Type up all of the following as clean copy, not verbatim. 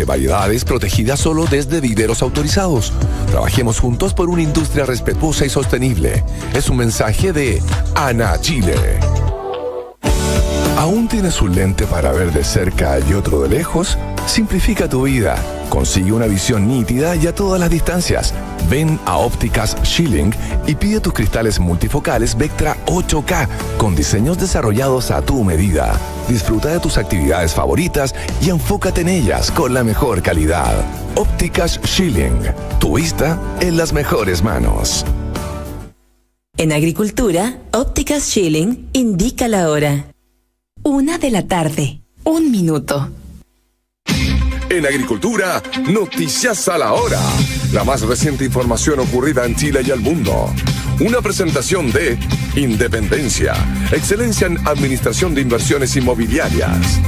de variedades protegidas solo desde viveros autorizados. Trabajemos juntos por una industria respetuosa y sostenible. Es un mensaje de ANA Chile. ¿Aún tienes un lente para ver de cerca y otro de lejos? Simplifica tu vida. Consigue una visión nítida y a todas las distancias. Ven a Ópticas Schilling y pide tus cristales multifocales Vectra 8K con diseños desarrollados a tu medida. Disfruta de tus actividades favoritas y enfócate en ellas con la mejor calidad. Ópticas Schilling. Tu vista en las mejores manos. En agricultura, Ópticas Schilling indica la hora. 1:00 p.m, 1 minuto. En agricultura, noticias a la hora. La más reciente información ocurrida en Chile y el mundo. Una presentación de Independencia, excelencia en administración de inversiones inmobiliarias.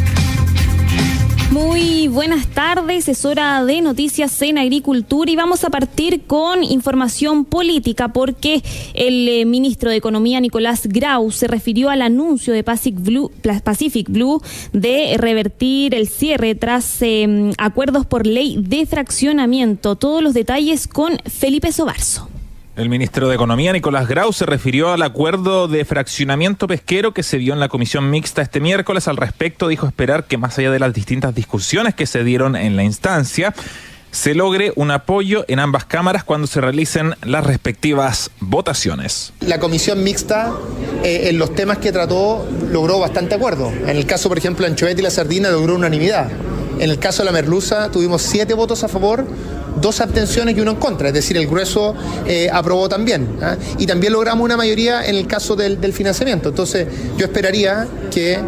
Muy buenas tardes, es hora de noticias en agricultura y vamos a partir con información política porque el ministro de Economía Nicolás Grau se refirió al anuncio de Pacific Blue de revertir el cierre tras acuerdos por ley de fraccionamiento. Todos los detalles con Felipe Sobarzo. El ministro de Economía, Nicolás Grau, se refirió al acuerdo de fraccionamiento pesquero que se dio en la comisión mixta este miércoles. Al respecto, dijo esperar que más allá de las distintas discusiones que se dieron en la instancia, se logre un apoyo en ambas cámaras cuando se realicen las respectivas votaciones. La comisión mixta, en los temas que trató, logró bastante acuerdo. En el caso, por ejemplo, la anchoveta y la sardina logró unanimidad. En el caso de la merluza tuvimos 7 votos a favor, 2 abstenciones y 1 en contra, es decir, el grueso aprobó también. Y también logramos una mayoría en el caso del financiamiento. Entonces, yo esperaría que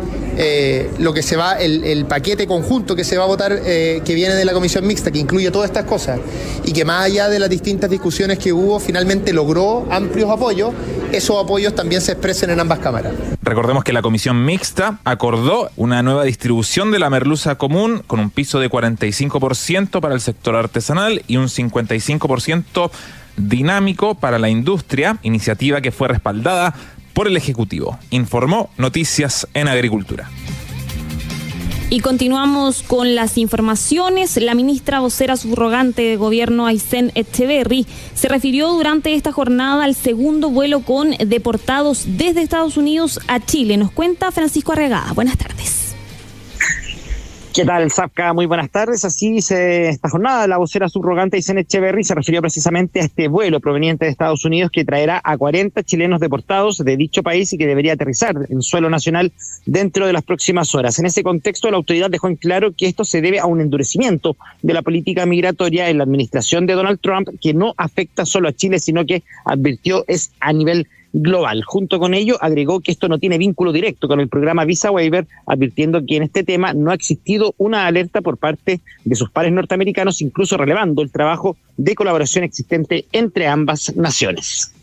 lo que se va, el paquete conjunto que se va a votar, que viene de la comisión mixta, que incluye todas estas cosas, y que más allá de las distintas discusiones que hubo, finalmente logró amplios apoyos, esos apoyos también se expresen en ambas cámaras. Recordemos que la comisión mixta acordó una nueva distribución de la merluza común con un piso de 45% para el sector artesanal y un 55% dinámico para la industria, iniciativa que fue respaldada por el Ejecutivo. Informó Noticias en Agricultura. Y continuamos con las informaciones. La ministra vocera subrogante de Gobierno, Aysén Echeverry, se refirió durante esta jornada al segundo vuelo con deportados desde Estados Unidos a Chile. Nos cuenta Francisco Arregada. Buenas tardes. ¿Qué tal, Zapka? Muy buenas tardes. Así dice esta jornada, la vocera subrogante Aysén Echeverry se refirió precisamente a este vuelo proveniente de Estados Unidos que traerá a 40 chilenos deportados de dicho país y que debería aterrizar en suelo nacional dentro de las próximas horas. En ese contexto, la autoridad dejó en claro que esto se debe a un endurecimiento de la política migratoria en la administración de Donald Trump, que no afecta solo a Chile, sino que advirtió es a nivel global. Junto con ello, agregó que esto no tiene vínculo directo con el programa Visa Waiver, advirtiendo que en este tema no ha existido una alerta por parte de sus pares norteamericanos, incluso relevando el trabajo de colaboración existente entre ambas naciones.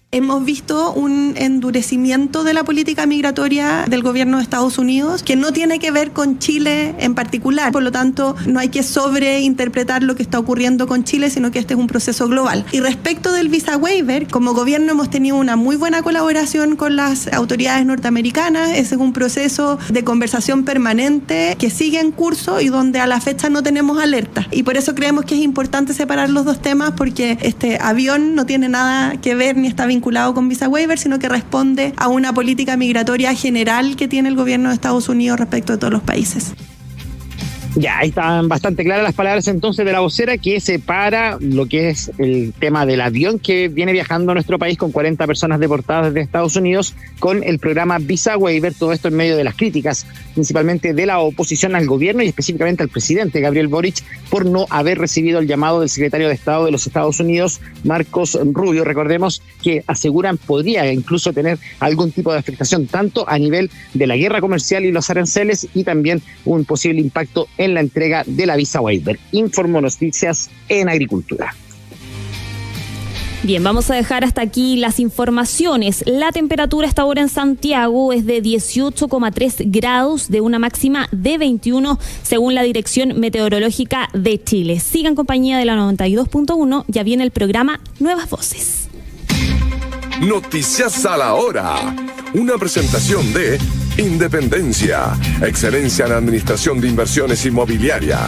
Hemos visto un endurecimiento de la política migratoria del gobierno de Estados Unidos que no tiene que ver con Chile en particular. Por lo tanto, no hay que sobreinterpretar lo que está ocurriendo con Chile, sino que este es un proceso global. Y respecto del Visa Waiver, como gobierno hemos tenido una muy buena colaboración con las autoridades norteamericanas. Ese es un proceso de conversación permanente que sigue en curso y donde a la fecha no tenemos alerta. Y por eso creemos que es importante separar los dos temas, porque este avión no tiene nada que ver ni está vinculado con Visa Waiver, sino que responde a una política migratoria general que tiene el gobierno de Estados Unidos respecto de todos los países. Ya, ahí están bastante claras las palabras entonces de la vocera, que separa lo que es el tema del avión que viene viajando a nuestro país con 40 personas deportadas desde Estados Unidos con el programa Visa Waiver. Todo esto en medio de las críticas, principalmente de la oposición al gobierno y específicamente al presidente Gabriel Boric por no haber recibido el llamado del secretario de Estado de los Estados Unidos, Marcos Rubio. Recordemos que aseguran podría incluso tener algún tipo de afectación tanto a nivel de la guerra comercial y los aranceles y también un posible impacto en la entrega de la Visa Waiver. Informó Noticias en Agricultura. Bien, vamos a dejar hasta aquí las informaciones. La temperatura esta hora en Santiago es de 18,3 grados, de una máxima de 21, según la Dirección Meteorológica de Chile. Sigan compañía de la 92.1, ya viene el programa Nuevas Voces. Noticias a la hora. Una presentación de Independencia, excelencia en administración de inversiones inmobiliarias.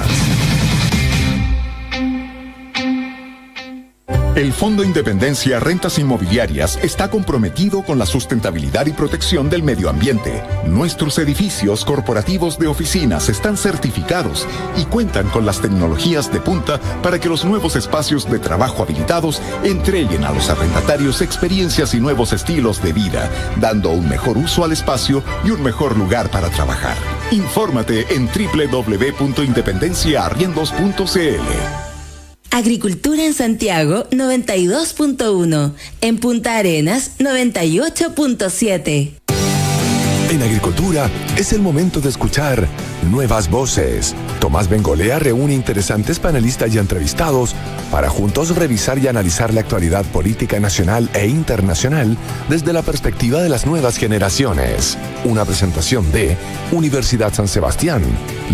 El Fondo Independencia Rentas Inmobiliarias está comprometido con la sustentabilidad y protección del medio ambiente. Nuestros edificios corporativos de oficinas están certificados y cuentan con las tecnologías de punta para que los nuevos espacios de trabajo habilitados entreguen a los arrendatarios experiencias y nuevos estilos de vida, dando un mejor uso al espacio y un mejor lugar para trabajar. Infórmate en www.independenciaarriendos.cl. Agricultura en Santiago 92.1, en Punta Arenas 98.7. En Agricultura es el momento de escuchar nuevas voces. Tomás Bengolea reúne interesantes panelistas y entrevistados para juntos revisar y analizar la actualidad política nacional e internacional desde la perspectiva de las nuevas generaciones. Una presentación de Universidad San Sebastián,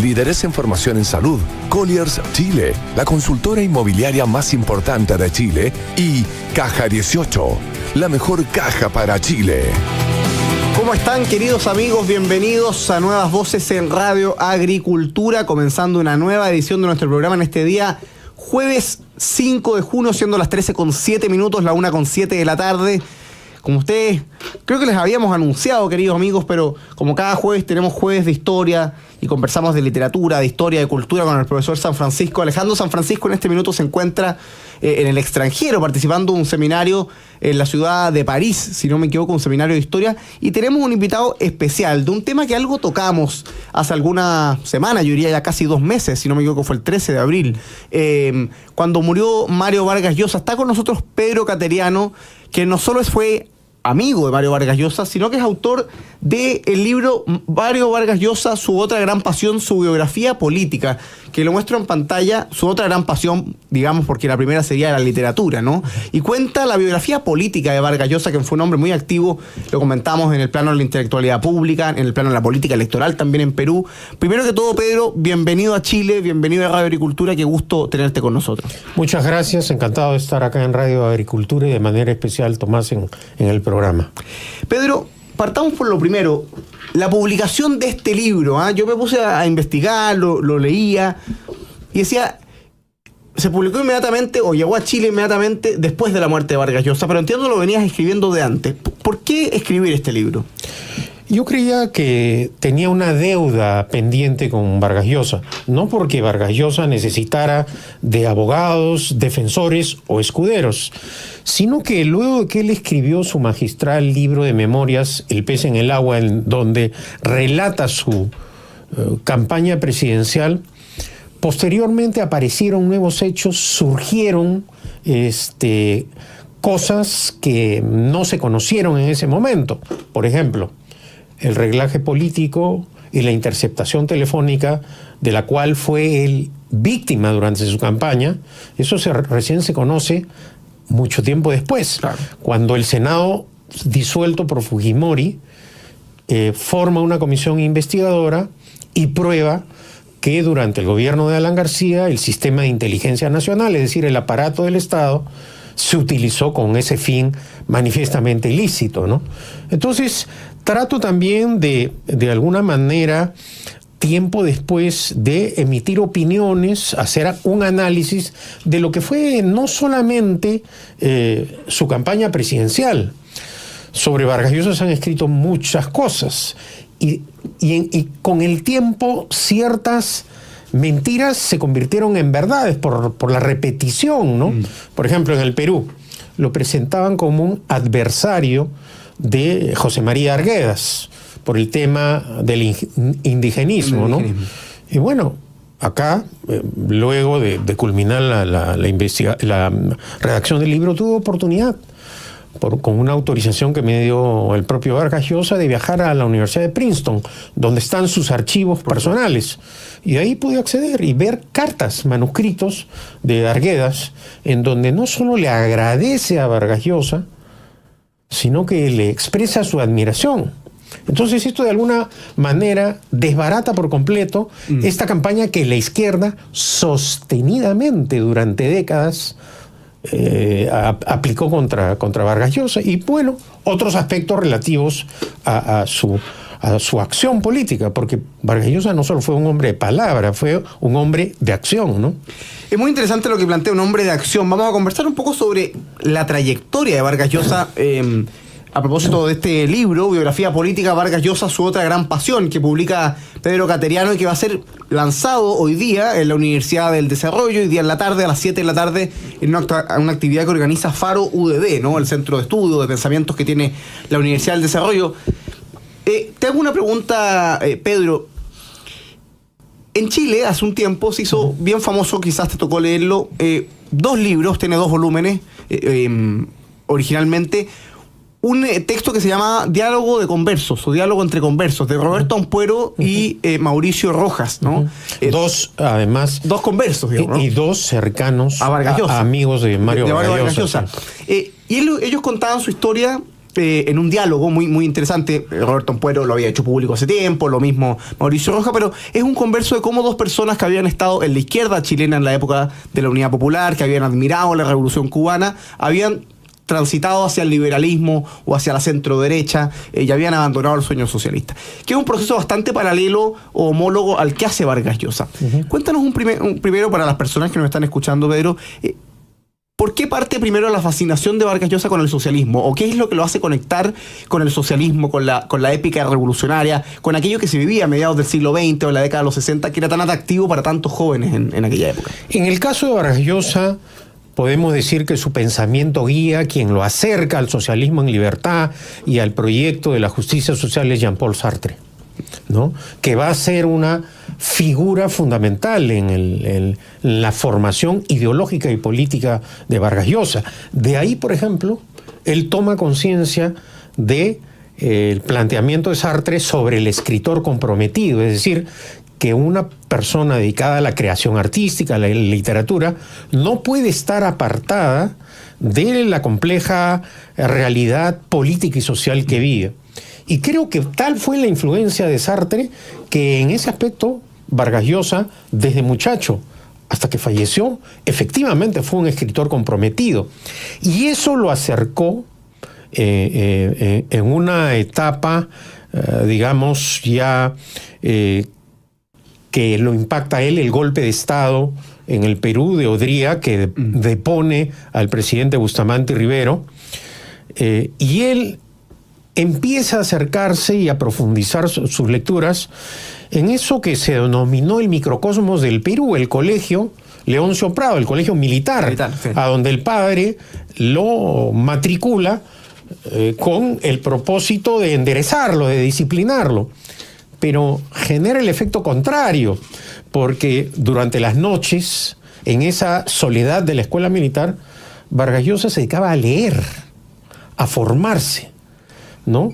líderes en formación en salud, Colliers Chile, la consultora inmobiliaria más importante de Chile, y Caja 18, la mejor caja para Chile. ¿Cómo están, queridos amigos? Bienvenidos a Nuevas Voces en Radio Agricultura, comenzando una nueva edición de nuestro programa en este día, jueves 5 de junio, siendo las 13:07, la 1:07 de la tarde. Como ustedes, creo que les habíamos anunciado, queridos amigos, pero como cada jueves tenemos jueves de historia y conversamos de literatura, de historia, de cultura con el profesor San Francisco. Alejandro San Francisco en este minuto se encuentra en el extranjero participando en un seminario en la ciudad de París, si no me equivoco, un seminario de historia, y tenemos un invitado especial de un tema que algo tocamos hace alguna semana, yo diría ya casi 2 meses, si no me equivoco fue el 13 de abril, cuando murió Mario Vargas Llosa. Está con nosotros Pedro Cateriano, que no solo fue amigo de Mario Vargas Llosa, sino que es autor del libro Mario Vargas Llosa, su otra gran pasión, su biografía política, que lo muestro en pantalla, su otra gran pasión, digamos, porque la primera sería la literatura, ¿no? Y cuenta la biografía política de Vargas Llosa, que fue un hombre muy activo, lo comentamos en el plano de la intelectualidad pública, en el plano de la política electoral también en Perú. Primero que todo, Pedro, bienvenido a Chile, bienvenido a Radio Agricultura, qué gusto tenerte con nosotros. Muchas gracias, encantado de estar acá en Radio Agricultura y de manera especial, Tomás, en el programa. Pedro, partamos por lo primero, la publicación de este libro. Yo me puse a investigar, lo leía y decía, se publicó inmediatamente o llegó a Chile inmediatamente después de la muerte de Vargas Llosa, pero entiendo lo venías escribiendo de antes. ¿Por qué escribir este libro? Yo creía que tenía una deuda pendiente con Vargas Llosa, no porque Vargas Llosa necesitara de abogados, defensores o escuderos, sino que luego de que él escribió su magistral libro de memorias, El pez en el agua, en donde relata su campaña presidencial, posteriormente aparecieron nuevos hechos, surgieron cosas que no se conocieron en ese momento. Por ejemplo, el reglaje político y la interceptación telefónica de la cual fue él víctima durante su campaña, eso recién se conoce mucho tiempo después, claro, cuando el Senado, disuelto por Fujimori, forma una comisión investigadora y prueba que durante el gobierno de Alan García el sistema de inteligencia nacional, es decir, el aparato del Estado, se utilizó con ese fin manifiestamente ilícito, ¿no? Entonces, trato también de alguna manera, tiempo después, de emitir opiniones, hacer un análisis de lo que fue no solamente su campaña presidencial. Sobre Vargas Llosa se han escrito muchas cosas y con el tiempo ciertas mentiras se convirtieron en verdades por la repetición, ¿no? Por ejemplo, en el Perú lo presentaban como un adversario de José María Arguedas por el tema del indigenismo, ¿no? Y bueno, acá, luego de culminar la redacción del libro, tuve oportunidad, con una autorización que me dio el propio Vargas Llosa, de viajar a la Universidad de Princeton, donde están sus archivos personales. Y ahí pude acceder y ver cartas, manuscritos de Arguedas, en donde no solo le agradece a Vargas Llosa, sino que le expresa su admiración. Entonces esto de alguna manera desbarata por completo esta campaña que la izquierda sostenidamente durante décadas aplicó contra Vargas Llosa, y bueno, otros aspectos relativos a a su acción política, porque Vargas Llosa no solo fue un hombre de palabra, fue un hombre de acción, ¿no? Es muy interesante lo que plantea un hombre de acción. Vamos a conversar un poco sobre la trayectoria de Vargas Llosa. A propósito de este libro, Biografía Política, Vargas Llosa, su otra gran pasión, que publica Pedro Cateriano y que va a ser lanzado hoy día en la Universidad del Desarrollo, hoy día en la tarde, a las 7 de la tarde, en una actividad que organiza Faro UDD, ¿no? El Centro de Estudio de Pensamientos que tiene la Universidad del Desarrollo. Te hago una pregunta, Pedro. En Chile, hace un tiempo, se hizo bien famoso, quizás te tocó leerlo, 2 libros, tiene 2 volúmenes, originalmente. Un texto que se llama Diálogo de Conversos, o Diálogo entre Conversos, de Roberto Ampuero y Mauricio Rojas, ¿no? Dos conversos, digamos, ¿no? Y 2 cercanos a Vargas Llosa, amigos de Mario Vargas Llosa. Y ellos contaban su historia en un diálogo muy, muy interesante. Roberto Ampuero lo había hecho público hace tiempo, lo mismo Mauricio Rojas, pero es un converso de cómo 2 personas que habían estado en la izquierda chilena en la época de la Unidad Popular, que habían admirado la Revolución Cubana, habían transitado hacia el liberalismo o hacia la centro derecha y habían abandonado el sueño socialista, que es un proceso bastante paralelo o homólogo al que hace Vargas Llosa. Cuéntanos primero para las personas que nos están escuchando, Pedro, ¿por qué parte primero la fascinación de Vargas Llosa con el socialismo? ¿O qué es lo que lo hace conectar con el socialismo, con la épica revolucionaria, con aquello que se vivía a mediados del siglo XX o en la década de los 60, que era tan atractivo para tantos jóvenes en aquella época? En el caso de Vargas Llosa, podemos decir que su pensamiento guía, quien lo acerca al socialismo en libertad y al proyecto de la justicia social, es Jean-Paul Sartre, ¿no? Que va a ser una figura fundamental en la formación ideológica y política de Vargas Llosa. De ahí, por ejemplo, él toma conciencia de el planteamiento de Sartre sobre el escritor comprometido, es decir, que una persona dedicada a la creación artística, a la literatura, no puede estar apartada de la compleja realidad política y social que vive. Y creo que tal fue la influencia de Sartre que en ese aspecto Vargas Llosa, desde muchacho hasta que falleció, efectivamente fue un escritor comprometido. Y eso lo acercó en una etapa, digamos, ya que lo impacta a él, el golpe de Estado en el Perú de Odría, que depone al presidente Bustamante Rivero, y él empieza a acercarse y a profundizar sus lecturas en eso que se denominó el microcosmos del Perú, el colegio Leoncio Prado, el colegio militar, sí, a donde el padre lo matricula con el propósito de enderezarlo, de disciplinarlo. Pero genera el efecto contrario, porque durante las noches, en esa soledad de la escuela militar, Vargas Llosa se dedicaba a leer, a formarse, ¿no?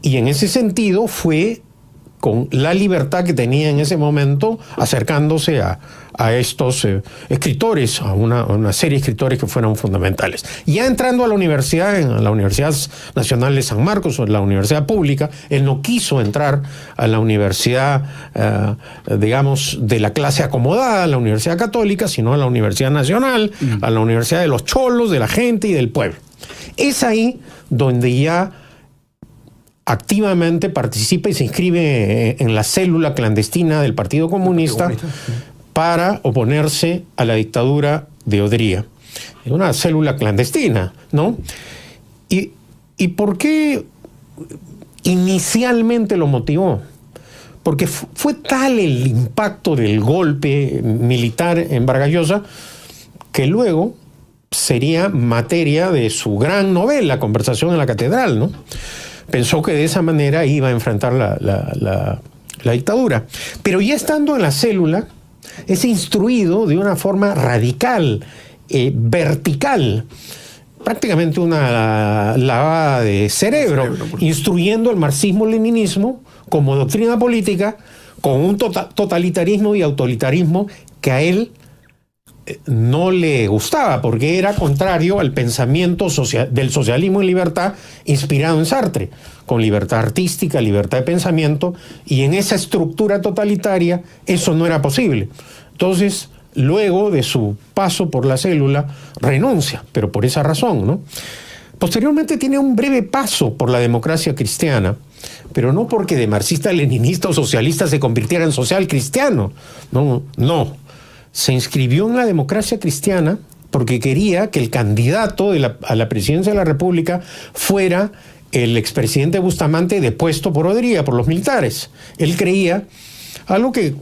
Y en ese sentido fue con la libertad que tenía en ese momento, acercándose a estos escritores, a una serie de escritores que fueron fundamentales. Ya entrando a la universidad, en la Universidad Nacional de San Marcos, o en la universidad pública, él no quiso entrar a la universidad, digamos, de la clase acomodada, a la Universidad Católica, sino a la Universidad Nacional, a la Universidad de los Cholos, de la gente y del pueblo. Es ahí donde ya activamente participa y se inscribe en la célula clandestina del Partido Comunista para oponerse a la dictadura de Odría. Es una célula clandestina, ¿no? ¿Y por qué inicialmente lo motivó? Porque fue tal el impacto del golpe militar en Vargas Llosa que luego sería materia de su gran novela, Conversación en la Catedral, ¿no? Pensó que de esa manera iba a enfrentar la dictadura. Pero ya estando en la célula, es instruido de una forma radical, vertical, prácticamente una lavada de cerebro, instruyendo el marxismo-leninismo como doctrina política, con un totalitarismo y autoritarismo que a él no le gustaba, porque era contrario al pensamiento del socialismo en libertad inspirado en Sartre, con libertad artística, libertad de pensamiento, y en esa estructura totalitaria eso no era posible. Entonces, luego de su paso por la célula, renuncia, pero por esa razón, ¿no? Posteriormente tiene un breve paso por la democracia cristiana, pero no porque de marxista, leninista o socialista se convirtiera en social cristiano. No. Se inscribió en la Democracia Cristiana porque quería que el candidato a la presidencia de la República fuera el expresidente Bustamante, depuesto por Odría, por los militares. Él creía, algo que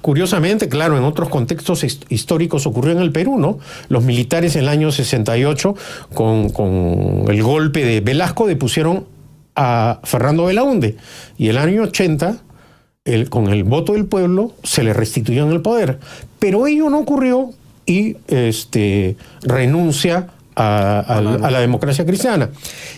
curiosamente, claro, en otros contextos históricos ocurrió en el Perú, ¿no? Los militares en el año 68, con el golpe de Velasco, depusieron a Fernando Belaúnde, y el año 80, con el voto del pueblo, se le restituyó en el poder. Pero ello no ocurrió y renuncia a la Democracia Cristiana.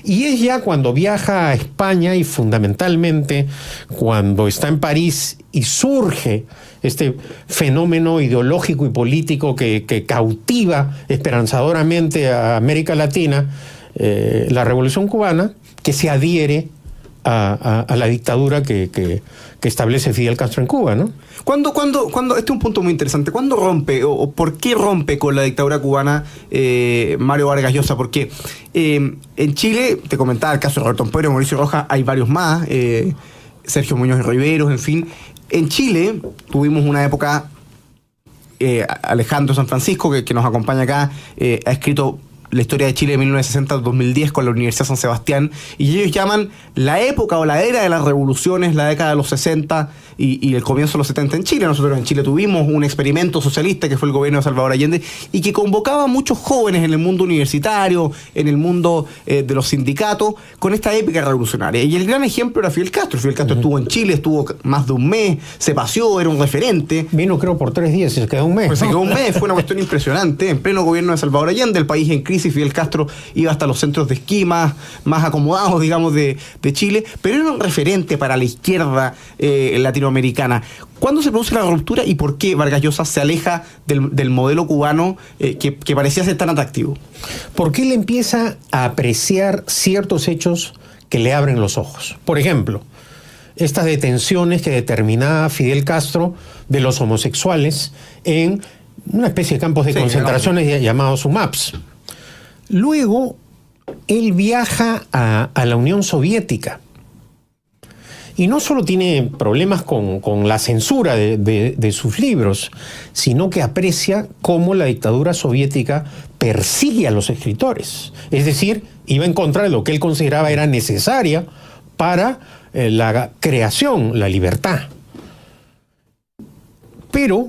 Y es ya cuando viaja a España y fundamentalmente cuando está en París y surge este fenómeno ideológico y político que cautiva esperanzadoramente a América Latina, la Revolución Cubana, que se adhiere a la dictadura que establece Fidel Castro en Cuba, ¿no? ¿Cuándo, este es un punto muy interesante, ¿cuándo rompe o por qué rompe con la dictadura cubana Mario Vargas Llosa? Porque en Chile, te comentaba el caso de Roberto Ampuero, Mauricio Rojas, hay varios más, Sergio Muñoz y Riveros, en fin. En Chile tuvimos una época, Alejandro San Francisco, que nos acompaña acá, ha escrito la historia de Chile de 1960-2010 con la Universidad San Sebastián, y ellos llaman la época o la era de las revoluciones, la década de los 60 y el comienzo de los 70 en Chile. Nosotros en Chile tuvimos un experimento socialista que fue el gobierno de Salvador Allende y que convocaba a muchos jóvenes en el mundo universitario, en el mundo de los sindicatos, con esta épica revolucionaria. Y el gran ejemplo era Fidel Castro. Fidel Castro estuvo en Chile, estuvo más de un mes, se paseó, era un referente. Vino creo por 3 días y se quedó un mes. Pues se quedó un mes, fue una cuestión impresionante. En pleno gobierno de Salvador Allende, el país en crisis, Fidel Castro iba hasta los centros de esquí más acomodados, digamos, de Chile, pero era un referente para la izquierda latinoamericana. ¿Cuándo se produce la ruptura y por qué Vargas Llosa se aleja del modelo cubano que parecía ser tan atractivo? Porque él empieza a apreciar ciertos hechos que le abren los ojos. Por ejemplo, estas detenciones que determinaba Fidel Castro de los homosexuales en una especie de campos de concentraciones llamados UMAPs. Luego, él viaja a la Unión Soviética. Y no solo tiene problemas con la censura de sus libros, sino que aprecia cómo la dictadura soviética persigue a los escritores. Es decir, iba en contra de lo que él consideraba era necesaria para la creación, la libertad. Pero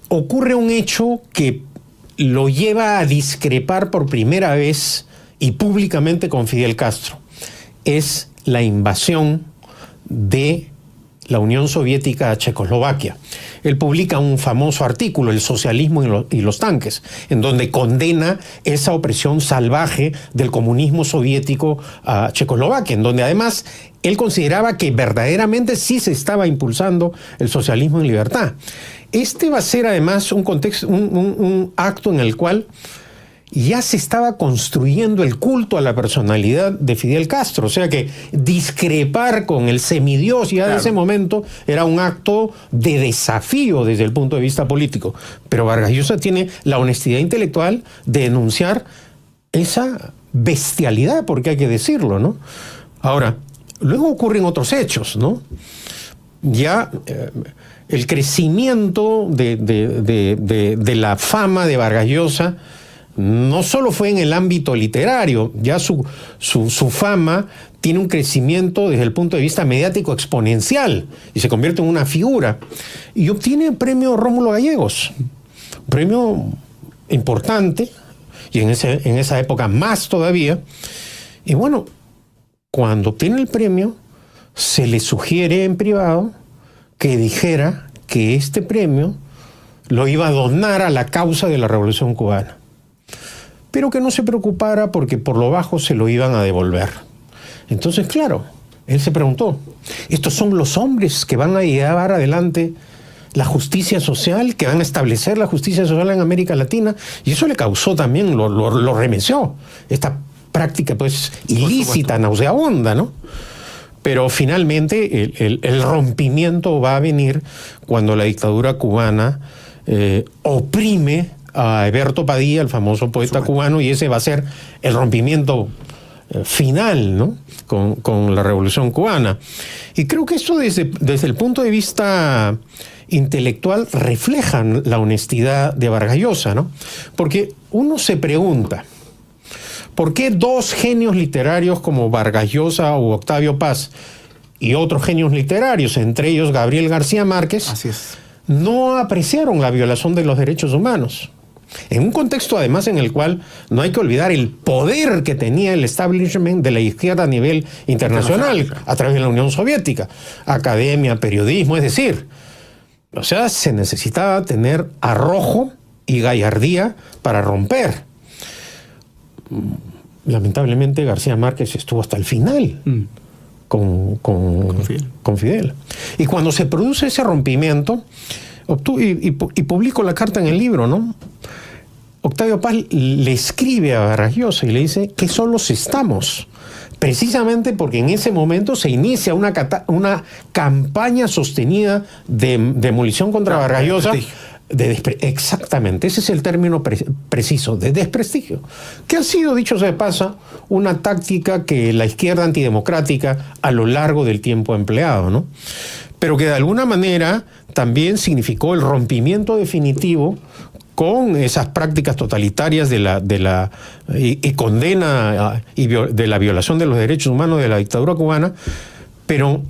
ocurre un hecho que lo lleva a discrepar por primera vez y públicamente con Fidel Castro. Es la invasión de la Unión Soviética a Checoslovaquia. Él publica un famoso artículo, El socialismo y los tanques, en donde condena esa opresión salvaje del comunismo soviético a Checoslovaquia, en donde además él consideraba que verdaderamente sí se estaba impulsando el socialismo en libertad. Este va a ser además un acto en el cual ya se estaba construyendo el culto a la personalidad de Fidel Castro. O sea que discrepar con el semidios ya de ese momento era un acto de desafío desde el punto de vista político. Pero Vargas Llosa tiene la honestidad intelectual de denunciar esa bestialidad, porque hay que decirlo, ¿no? Ahora, luego ocurren otros hechos, ¿no? Ya el crecimiento de la fama de Vargas Llosa no solo fue en el ámbito literario, ya su fama tiene un crecimiento desde el punto de vista mediático exponencial y se convierte en una figura. Y obtiene el premio Rómulo Gallegos, un premio importante, y en esa época más todavía. Y bueno, cuando obtiene el premio, se le sugiere en privado que dijera que este premio lo iba a donar a la causa de la Revolución Cubana, pero que no se preocupara porque por lo bajo se lo iban a devolver. Entonces, claro, él se preguntó, ¿estos son los hombres que van a llevar adelante la justicia social, que van a establecer la justicia social en América Latina? Y eso le causó también, lo remeció, esta práctica pues ilícita, nauseabunda, ¿no? Pero finalmente el rompimiento va a venir cuando la dictadura cubana oprime a Eberto Padilla, el famoso poeta cubano, y ese va a ser el rompimiento final, ¿no? Con la Revolución Cubana. Y creo que esto desde el punto de vista intelectual refleja la honestidad de Vargas Llosa, ¿no? Porque uno se pregunta, ¿por qué dos genios literarios como Vargas Llosa o Octavio Paz y otros genios literarios, entre ellos Gabriel García Márquez, así es, no apreciaron la violación de los derechos humanos? En un contexto además en el cual no hay que olvidar el poder que tenía el establishment de la izquierda a nivel internacional a través de la Unión Soviética, academia, periodismo, es decir, o sea, se necesitaba tener arrojo y gallardía para romper. Lamentablemente García Márquez estuvo hasta el final con Fidel. Y cuando se produce ese rompimiento, y publico la carta en el libro, ¿no? Octavio Paz le escribe a Vargas Llosa y le dice que solos estamos, precisamente porque en ese momento se inicia una campaña sostenida de demolición contra Vargas Llosa. Exactamente, ese es el término preciso, de desprestigio, que ha sido, dicho sea de paso, una táctica que la izquierda antidemocrática a lo largo del tiempo ha empleado, ¿no? Pero que de alguna manera también significó el rompimiento definitivo con esas prácticas totalitarias y condena de la violación de los derechos humanos de la dictadura cubana, pero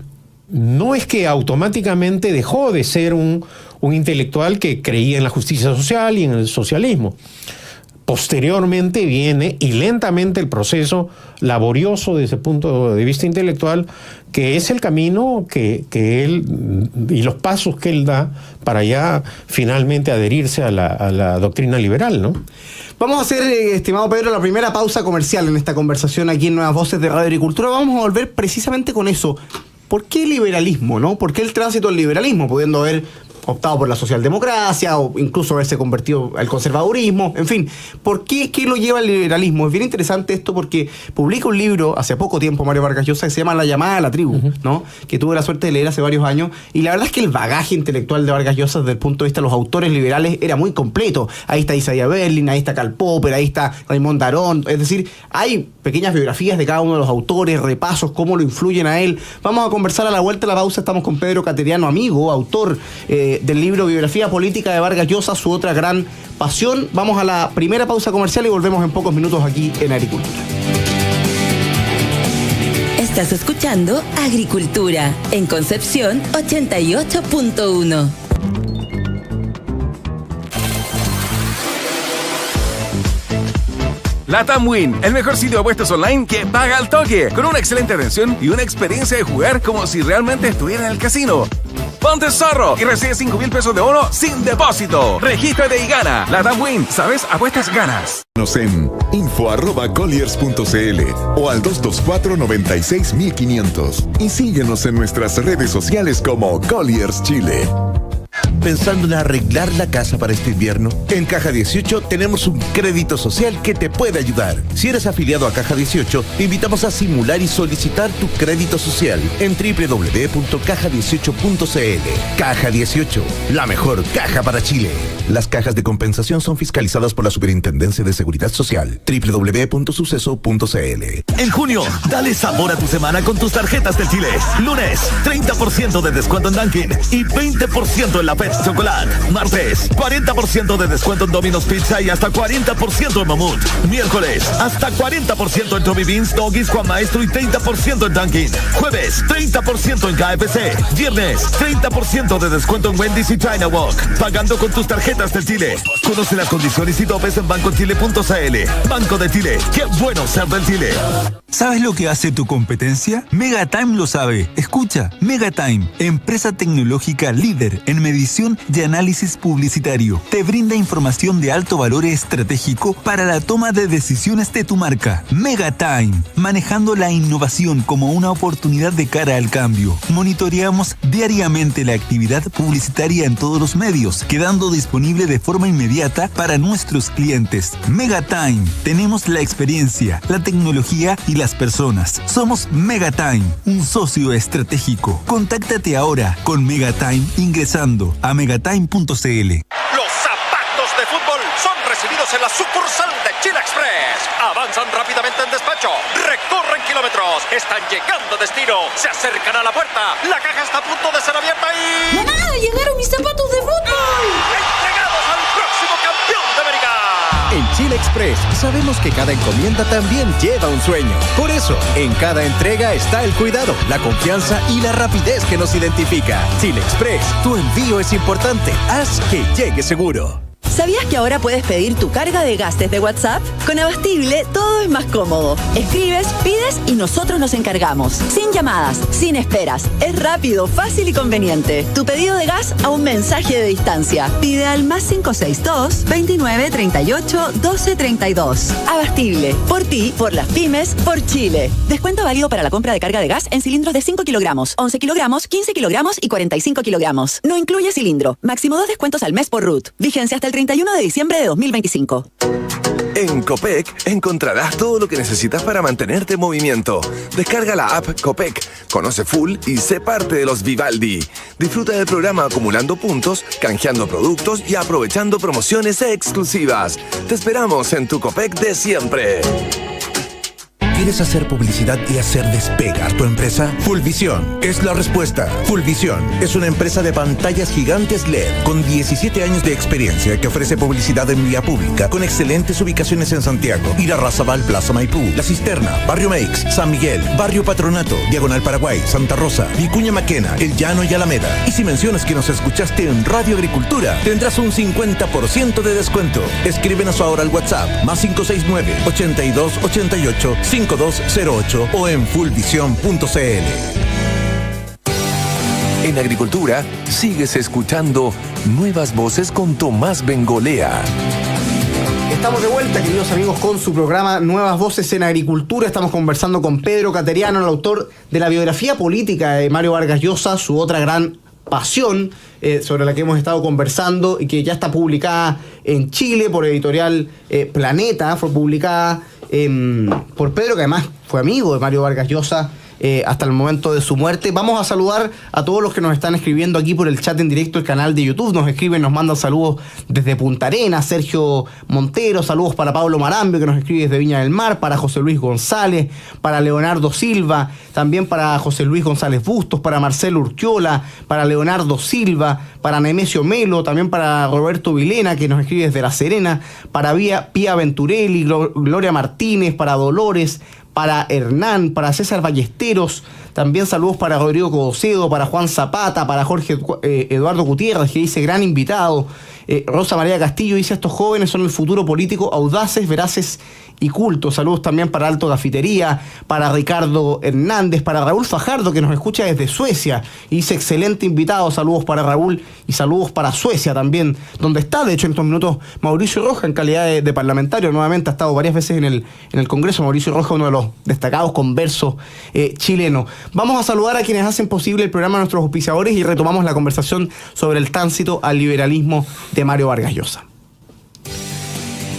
no es que automáticamente dejó de ser un intelectual que creía en la justicia social y en el socialismo. Posteriormente viene, y lentamente, el proceso laborioso desde el punto de vista intelectual, que es el camino que él y los pasos que él da para ya finalmente adherirse a la doctrina liberal, ¿no? Vamos a hacer, estimado Pedro, la primera pausa comercial en esta conversación aquí en Nuevas Voces de Radio Agricultura. Vamos a volver precisamente con eso. ¿Por qué liberalismo, no? ¿Por qué el tránsito al liberalismo, pudiendo haber optado por la socialdemocracia o incluso haberse convertido al conservadurismo? En fin, ¿por qué lo lleva al liberalismo? Es bien interesante esto porque publica un libro hace poco tiempo Mario Vargas Llosa que se llama La llamada a la tribu, ¿no? Que tuve la suerte de leer hace varios años, y la verdad es que el bagaje intelectual de Vargas Llosa desde el punto de vista de los autores liberales era muy completo. Ahí está Isaiah Berlin, ahí está Karl Popper, ahí está Raymond Daron, es decir, hay pequeñas biografías de cada uno de los autores, repasos, cómo lo influyen a él. Vamos a conversar a la vuelta de la pausa. Estamos con Pedro Cateriano, amigo, autor del libro Biografía Política de Vargas Llosa, su otra gran pasión. Vamos a la primera pausa comercial y volvemos en pocos minutos aquí en Agricultura. Estás escuchando Agricultura en Concepción 88.1. LATAM Win, el mejor sitio de apuestas online que paga al toque, con una excelente atención y una experiencia de jugar como si realmente estuviera en el casino. Ponte zorro y recibe 5,000 pesos de bono sin depósito. Regístrate y gana. LATAM Win, ¿sabes? Apuestas ganas. Nos en info@colliers.cl o al 224-96-1500 y síguenos en nuestras redes sociales como Colliers Chile. ¿Pensando en arreglar la casa para este invierno? En Caja 18 tenemos un crédito social que te puede ayudar. Si eres afiliado a Caja 18, te invitamos a simular y solicitar tu crédito social en www.caja18.cl. Caja 18, la mejor caja para Chile. Las cajas de compensación son fiscalizadas por la Superintendencia de Seguridad Social. www.suceso.cl. En junio, dale sabor a tu semana con tus tarjetas del Chile. Lunes, 30% de descuento en Dunkin' y 20% en la Pet Chocolate. Martes, 40% de descuento en Domino's Pizza y hasta 40% en Mamut. Miércoles, hasta 40% en Tommy Beans, Doggies, Juan Maestro y 30% en Dunkin'. Jueves, 30% en KFC. Viernes, 30% de descuento en Wendy's y China Walk. Pagando con tus tarjetas del Chile. Conoce las condiciones y topes en bancochile.cl. Banco de Chile, qué bueno ser del Chile. ¿Sabes lo que hace tu competencia? Megatime lo sabe. Escucha, Megatime, empresa tecnológica líder en medición y análisis publicitario. Te brinda información de alto valor estratégico para la toma de decisiones de tu marca. Megatime, manejando la innovación como una oportunidad de cara al cambio. Monitoreamos diariamente la actividad publicitaria en todos los medios, quedando disponible de forma inmediata para nuestros clientes. Megatime, tenemos la experiencia, la tecnología y las personas. Somos Megatime, un socio estratégico. Contáctate ahora con Megatime ingresando a megatime.cl. Los zapatos de fútbol son recibidos en la sucursal de Chile Express. Avanzan rápidamente en despacho, recorren kilómetros, están llegando a destino, se acercan a la puerta, la caja está a punto de ser abierta y... ¡Mamá! ¡Llegaron mis zapatos de fútbol! ¡Entregados al próximo campeón de América! En Chile Express sabemos que cada encomienda también lleva un sueño. Por eso, en cada entrega está el cuidado, la confianza y la rapidez que nos identifica. Chile Express, tu envío es importante. Haz que llegue seguro. ¿Sabías que ahora puedes pedir tu carga de gas desde WhatsApp? Con Abastible todo es más cómodo. Escribes, pides y nosotros nos encargamos. Sin llamadas, sin esperas. Es rápido, fácil y conveniente. Tu pedido de gas a un mensaje de distancia. Pide al +562 29 38 12 32. Abastible. Por ti, por las pymes, por Chile. Descuento válido para la compra de carga de gas en cilindros de 5 kilogramos, 11 kilogramos, 15 kilogramos y 45 kilogramos. No incluye cilindro. Máximo 2 descuentos al mes por RUT. Vigencia hasta el 31 de diciembre de 2025. En Copec encontrarás todo lo que necesitas para mantenerte en movimiento. Descarga la app Copec, conoce full y sé parte de los Vivaldi. Disfruta del programa acumulando puntos, canjeando productos y aprovechando promociones exclusivas. Te esperamos en tu Copec de siempre. ¿Quieres hacer publicidad y hacer despegar tu empresa? Fullvisión es la respuesta. Fullvisión es una empresa de pantallas gigantes LED con 17 años de experiencia que ofrece publicidad en vía pública con excelentes ubicaciones en Santiago, Irarrázaval, Plaza Maipú, La Cisterna, Barrio Meix, San Miguel, Barrio Patronato, Diagonal Paraguay, Santa Rosa, Vicuña Maquena, El Llano y Alameda. Y si mencionas que nos escuchaste en Radio Agricultura, tendrás un 50% de descuento. Escríbenos ahora al WhatsApp +569 82 88 5208 o en fullvision.cl. En Agricultura, sigues escuchando Nuevas Voces con Tomás Bengolea. Estamos de vuelta, queridos amigos, con su programa Nuevas Voces en Agricultura. Estamos conversando con Pedro Cateriano, el autor de la biografía política de Mario Vargas Llosa, su otra gran pasión, sobre la que hemos estado conversando y que ya está publicada en Chile por editorial Planeta. Fue publicada por Pedro, que además fue amigo de Mario Vargas Llosa hasta el momento de su muerte. Vamos a saludar a todos los que nos están escribiendo aquí por el chat en directo, el canal de YouTube. Nos escriben, nos mandan saludos desde Punta Arenas. Sergio Montero, saludos para Pablo Marambio, que nos escribe desde Viña del Mar, para José Luis González, para Leonardo Silva, también para José Luis González Bustos, para Marcelo Urquiola, para Leonardo Silva, para Nemesio Melo, también para Roberto Vilena, que nos escribe desde La Serena, para Pía Venturelli, Gloria Martínez, para Dolores, para Hernán, para César Ballesteros, también saludos para Rodrigo Codocedo, para Juan Zapata, para Jorge Eduardo Gutiérrez, que dice gran invitado. Rosa María Castillo dice: estos jóvenes son el futuro político, audaces, veraces y cultos. Saludos también para Alto Gafitería, para Ricardo Hernández, para Raúl Fajardo, que nos escucha desde Suecia y dice: excelente invitado. Saludos para Raúl y saludos para Suecia también, donde está de hecho en estos minutos Mauricio Roja en calidad de parlamentario. Nuevamente ha estado varias veces en el Congreso. Mauricio Roja, uno de los destacados conversos chilenos. Vamos a saludar a quienes hacen posible el programa, a nuestros auspiciadores, y retomamos la conversación sobre el tránsito al liberalismo de Mario Vargas Llosa.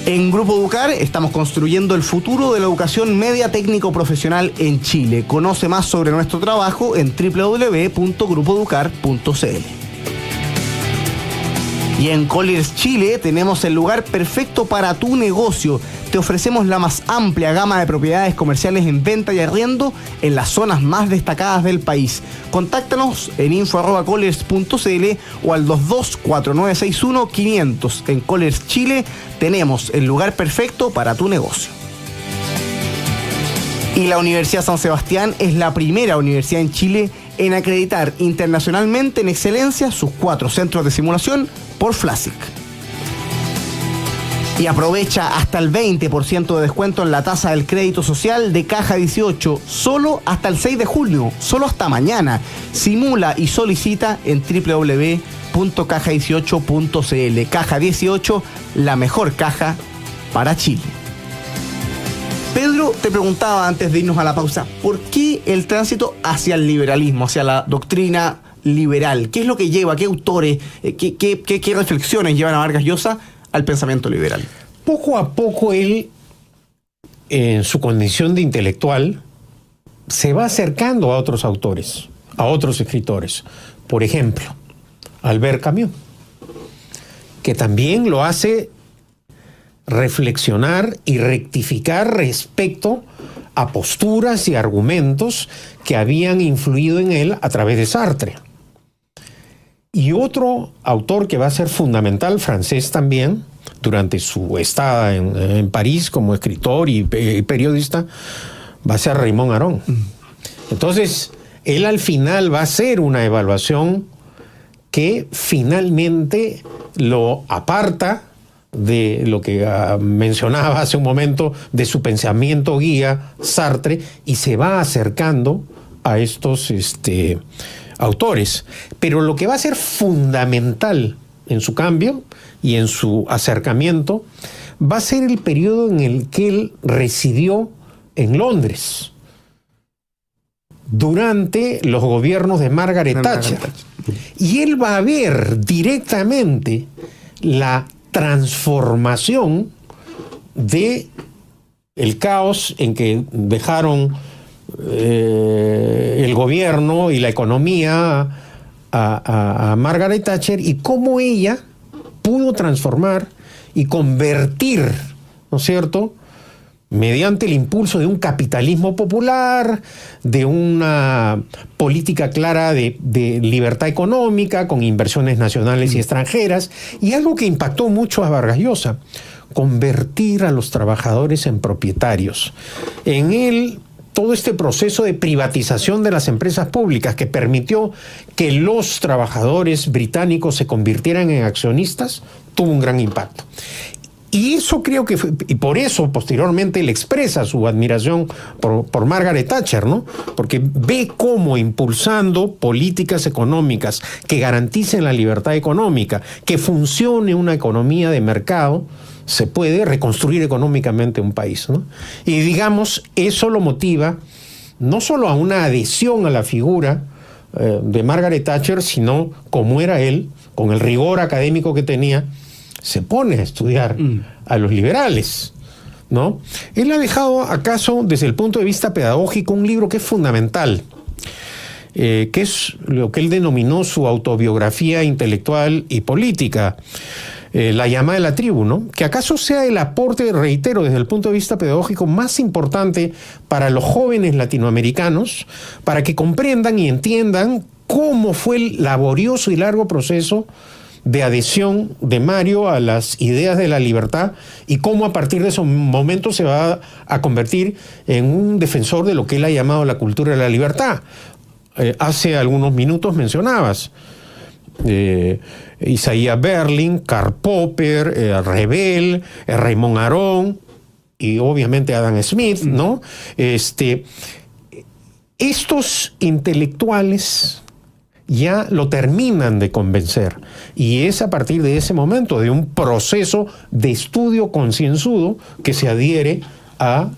En Grupo Educar estamos construyendo el futuro de la educación media técnico profesional en Chile. Conoce más sobre nuestro trabajo en www.grupoeducar.cl. Y en Colliers Chile tenemos el lugar perfecto para tu negocio. Te ofrecemos la más amplia gama de propiedades comerciales en venta y arriendo en las zonas más destacadas del país. Contáctanos en info@colliers.cl o al 224961-500. En Colliers Chile tenemos el lugar perfecto para tu negocio. Y la Universidad San Sebastián es la primera universidad en Chile en acreditar internacionalmente en excelencia sus 4 centros de simulación por FLASIC. Y aprovecha hasta el 20% de descuento en la tasa del crédito social de Caja 18, solo hasta el 6 de junio, solo hasta mañana. Simula y solicita en www.caja18.cl. Caja 18, la mejor caja para Chile. Pedro, te preguntaba antes de irnos a la pausa, ¿por qué el tránsito hacia el liberalismo, hacia la doctrina liberal? ¿Qué es lo que lleva, qué autores, qué reflexiones llevan a Vargas Llosa al pensamiento liberal? Poco a poco él, en su condición de intelectual, se va acercando a otros autores, a otros escritores. Por ejemplo, Albert Camus, que también lo hace reflexionar y rectificar respecto a posturas y argumentos que habían influido en él a través de Sartre. Y otro autor que va a ser fundamental, francés también, durante su estada en París como escritor y periodista, va a ser Raymond Aron. Entonces, él al final va a hacer una evaluación que finalmente lo aparta de lo que mencionaba hace un momento, de su pensamiento guía, Sartre, y se va acercando a estos autores. Pero lo que va a ser fundamental en su cambio y en su acercamiento va a ser el periodo en el que él residió en Londres durante los gobiernos de Margaret Thatcher. Y él va a ver directamente la transformación de el caos en que dejaron el gobierno y la economía a Margaret Thatcher, y cómo ella pudo transformar y convertir, ¿no es cierto?, mediante el impulso de un capitalismo popular, de una política clara de libertad económica, con inversiones nacionales y extranjeras, y algo que impactó mucho a Vargas Llosa, convertir a los trabajadores en propietarios. En él, todo este proceso de privatización de las empresas públicas que permitió que los trabajadores británicos se convirtieran en accionistas, tuvo un gran impacto. Y eso creo que fue, y por eso posteriormente él expresa su admiración por Margaret Thatcher, ¿no? Porque ve cómo impulsando políticas económicas que garanticen la libertad económica, que funcione una economía de mercado, se puede reconstruir económicamente un país, ¿no? Y digamos, eso lo motiva no solo a una adhesión a la figura de Margaret Thatcher, sino como era él, con el rigor académico que tenía, se pone a estudiar a los liberales, ¿no? Él ha dejado acaso, desde el punto de vista pedagógico, un libro que es fundamental, que es lo que él denominó su autobiografía intelectual y política, La llamada de la tribu, ¿no? Que acaso sea el aporte, reitero, desde el punto de vista pedagógico más importante para los jóvenes latinoamericanos, para que comprendan y entiendan cómo fue el laborioso y largo proceso de adhesión de Mario a las ideas de la libertad y cómo a partir de esos momentos se va a convertir en un defensor de lo que él ha llamado la cultura de la libertad. Hace algunos minutos mencionabas Isaiah Berlin, Karl Popper, Rebel, Raymond Aron y obviamente Adam Smith, ¿no? Estos intelectuales ya lo terminan de convencer, y es a partir de ese momento, de un proceso de estudio concienzudo, que se adhiere a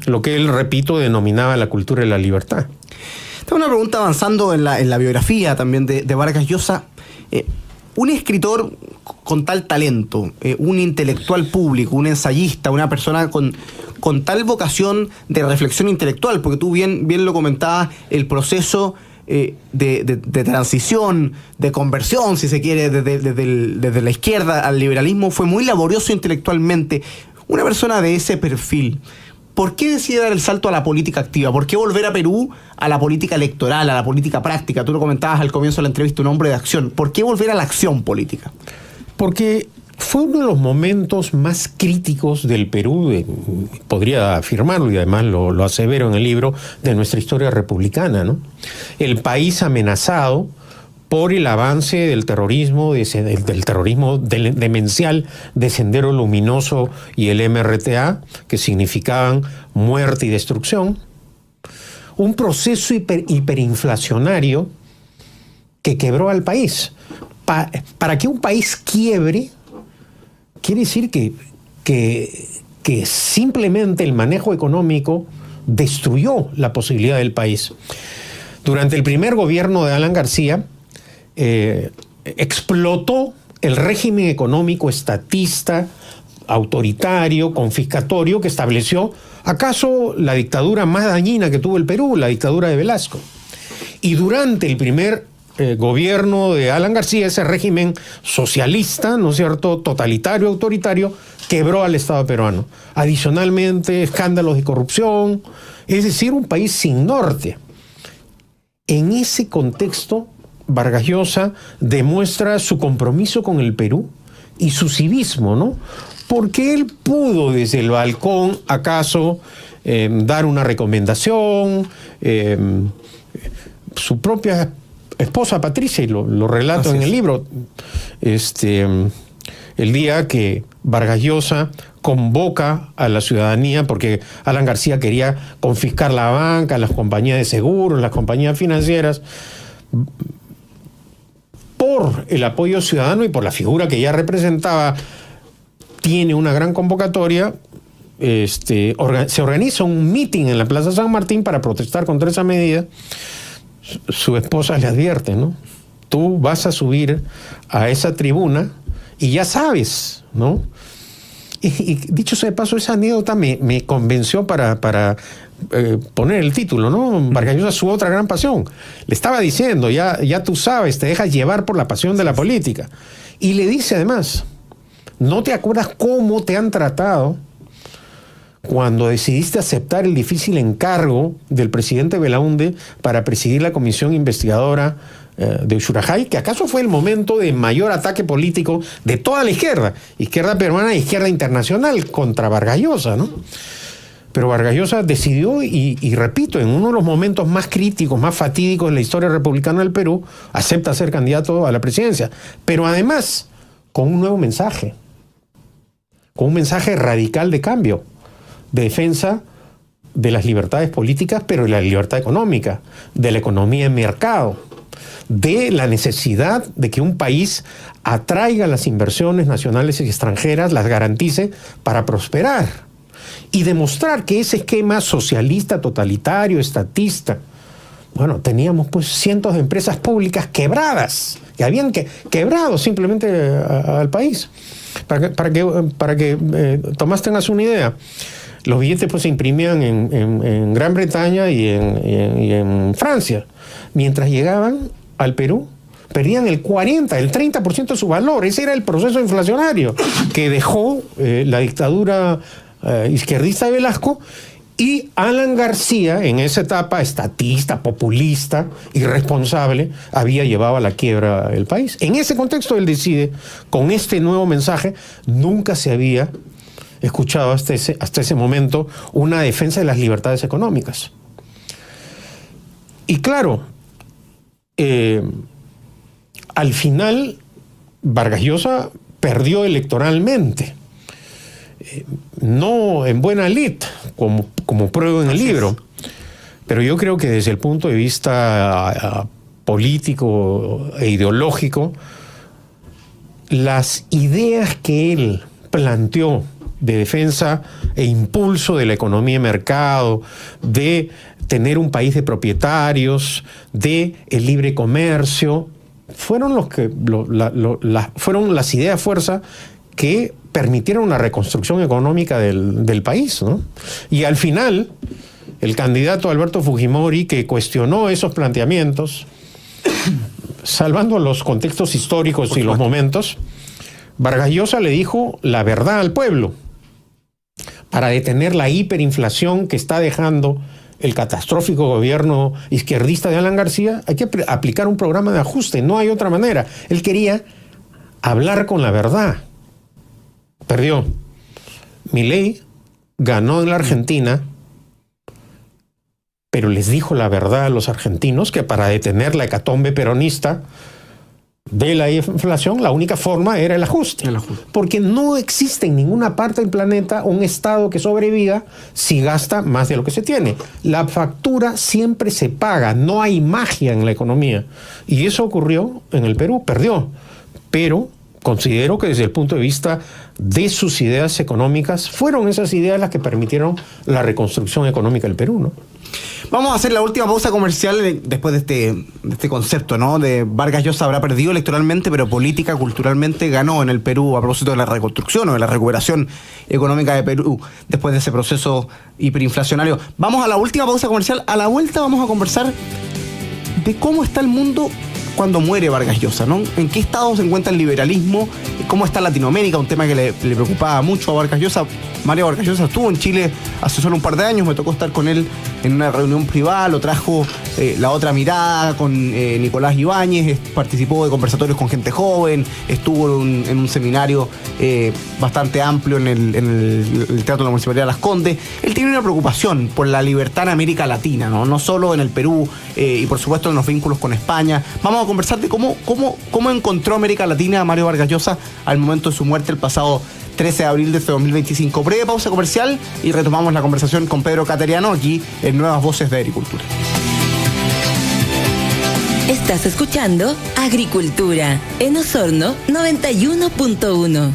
lo que él, repito, denominaba la cultura de la libertad. Tengo una pregunta avanzando en la biografía también de Vargas Llosa. Un escritor con tal talento, un intelectual público, un ensayista, una persona con tal vocación de reflexión intelectual, porque tú bien lo comentabas, el proceso de transición, de conversión, si se quiere, desde la izquierda al liberalismo, fue muy laborioso intelectualmente. Una persona de ese perfil, ¿por qué decide dar el salto a la política activa? ¿Por qué volver a Perú a la política electoral, a la política práctica? Tú lo comentabas al comienzo de la entrevista, un hombre de acción. ¿Por qué volver a la acción política? Porque fue uno de los momentos más críticos del Perú, podría afirmarlo, y además lo asevero en el libro, de nuestra historia republicana, ¿no? El país amenazado por el avance del terrorismo, del terrorismo demencial de Sendero Luminoso y el MRTA, que significaban muerte y destrucción. Un proceso hiperinflacionario que quebró al país. Para que un país quiebre, quiere decir que simplemente el manejo económico destruyó la posibilidad del país. Durante el primer gobierno de Alan García, explotó el régimen económico estatista, autoritario, confiscatorio, que estableció acaso la dictadura más dañina que tuvo el Perú, la dictadura de Velasco. Y durante el primer gobierno de Alan García, ese régimen socialista, ¿no es cierto?, totalitario, autoritario, quebró al Estado peruano. Adicionalmente, escándalos de corrupción, es decir, un país sin norte. En ese contexto, Vargas Llosa demuestra su compromiso con el Perú y su civismo, ¿no? Porque él pudo desde el balcón, acaso, dar una recomendación, su propia esposa Patricia, y lo relato en el libro, el día que Vargas Llosa convoca a la ciudadanía, porque Alan García quería confiscar la banca, las compañías de seguros, las compañías financieras, por el apoyo ciudadano y por la figura que ya representaba, tiene una gran convocatoria. Se organiza un meeting en la Plaza San Martín para protestar contra esa medida. Su esposa le advierte, ¿no? Tú vas a subir a esa tribuna y ya sabes, ¿no? Y dicho sea de paso, esa anécdota me convenció para poner el título, ¿no? Vargas Llosa, su otra gran pasión. Le estaba diciendo, ya tú sabes, te dejas llevar por la pasión de la política. Y le dice además, ¿no te acuerdas cómo te han tratado cuando decidiste aceptar el difícil encargo del presidente Belaúnde para presidir la comisión investigadora de Ushurajay, que acaso fue el momento de mayor ataque político de toda la izquierda peruana e izquierda internacional contra Vargas Llosa, ¿no? Pero Vargas Llosa decidió, y repito, en uno de los momentos más críticos, más fatídicos en la historia republicana del Perú, acepta ser candidato a la presidencia, pero además con un nuevo mensaje, con un mensaje radical de cambio, de defensa de las libertades políticas, pero de la libertad económica, de la economía de mercado, de la necesidad de que un país atraiga las inversiones nacionales y extranjeras, las garantice para prosperar y demostrar que ese esquema socialista, totalitario, estatista, bueno, teníamos pues cientos de empresas públicas quebradas, que habían quebrado simplemente al país. Para que Tomás tengas una idea, los billetes pues se imprimían en Gran Bretaña y en Francia. Mientras llegaban al Perú, perdían el 40, el 30% de su valor. Ese era el proceso inflacionario que dejó la dictadura izquierdista de Velasco, y Alan García, en esa etapa estatista, populista, irresponsable, había llevado a la quiebra el país. En ese contexto él decide, con este nuevo mensaje, nunca se había escuchado hasta ese momento una defensa de las libertades económicas. Y claro, al final Vargas Llosa perdió electoralmente, no en buena lid, como pruebo en el libro, pero yo creo que desde el punto de vista político e ideológico, las ideas que él planteó de defensa e impulso de la economía de mercado, de tener un país de propietarios, de el libre comercio, fueron fueron las ideas fuerza que permitieron una reconstrucción económica del país, ¿no? Y al final, el candidato Alberto Fujimori, que cuestionó esos planteamientos, salvando los contextos históricos y los momentos, Vargas Llosa le dijo la verdad al pueblo. Para detener la hiperinflación que está dejando el catastrófico gobierno izquierdista de Alan García, hay que aplicar un programa de ajuste, no hay otra manera. Él quería hablar con la verdad. Perdió. Milei ganó en la Argentina, pero les dijo la verdad a los argentinos que para detener la hecatombe peronista de la inflación, la única forma era el ajuste. Porque no existe en ninguna parte del planeta un Estado que sobreviva si gasta más de lo que se tiene. La factura siempre se paga, no hay magia en la economía. Y eso ocurrió en el Perú, perdió. Pero considero que desde el punto de vista de sus ideas económicas, fueron esas ideas las que permitieron la reconstrucción económica del Perú, ¿no? Vamos a hacer la última pausa comercial después de este concepto, ¿no? De Vargas Llosa habrá perdido electoralmente, pero política, culturalmente ganó en el Perú a propósito de la reconstrucción o de la recuperación económica de Perú después de ese proceso hiperinflacionario. Vamos a la última pausa comercial. A la vuelta vamos a conversar de cómo está el mundo cuando muere Vargas Llosa, ¿no? ¿En qué estado se encuentra el liberalismo? ¿Cómo está Latinoamérica? Un tema que le preocupaba mucho a Vargas Llosa. Mario Vargas Llosa estuvo en Chile hace solo un par de años, me tocó estar con él en una reunión privada, lo trajo La Otra Mirada con Nicolás Ibáñez, participó de conversatorios con gente joven, estuvo en un seminario bastante amplio en el Teatro de la Municipalidad de Las Condes. Él tiene una preocupación por la libertad en América Latina, no solo en el Perú y por supuesto en los vínculos con España. Vamos a conversar de cómo encontró América Latina a Mario Vargas Llosa al momento de su muerte el pasado 13 de abril de este 2025. Breve pausa comercial y retomamos la conversación con Pedro Cateriano aquí en Nuevas Voces de Agricultura. Estás escuchando Agricultura en Osorno 91.1.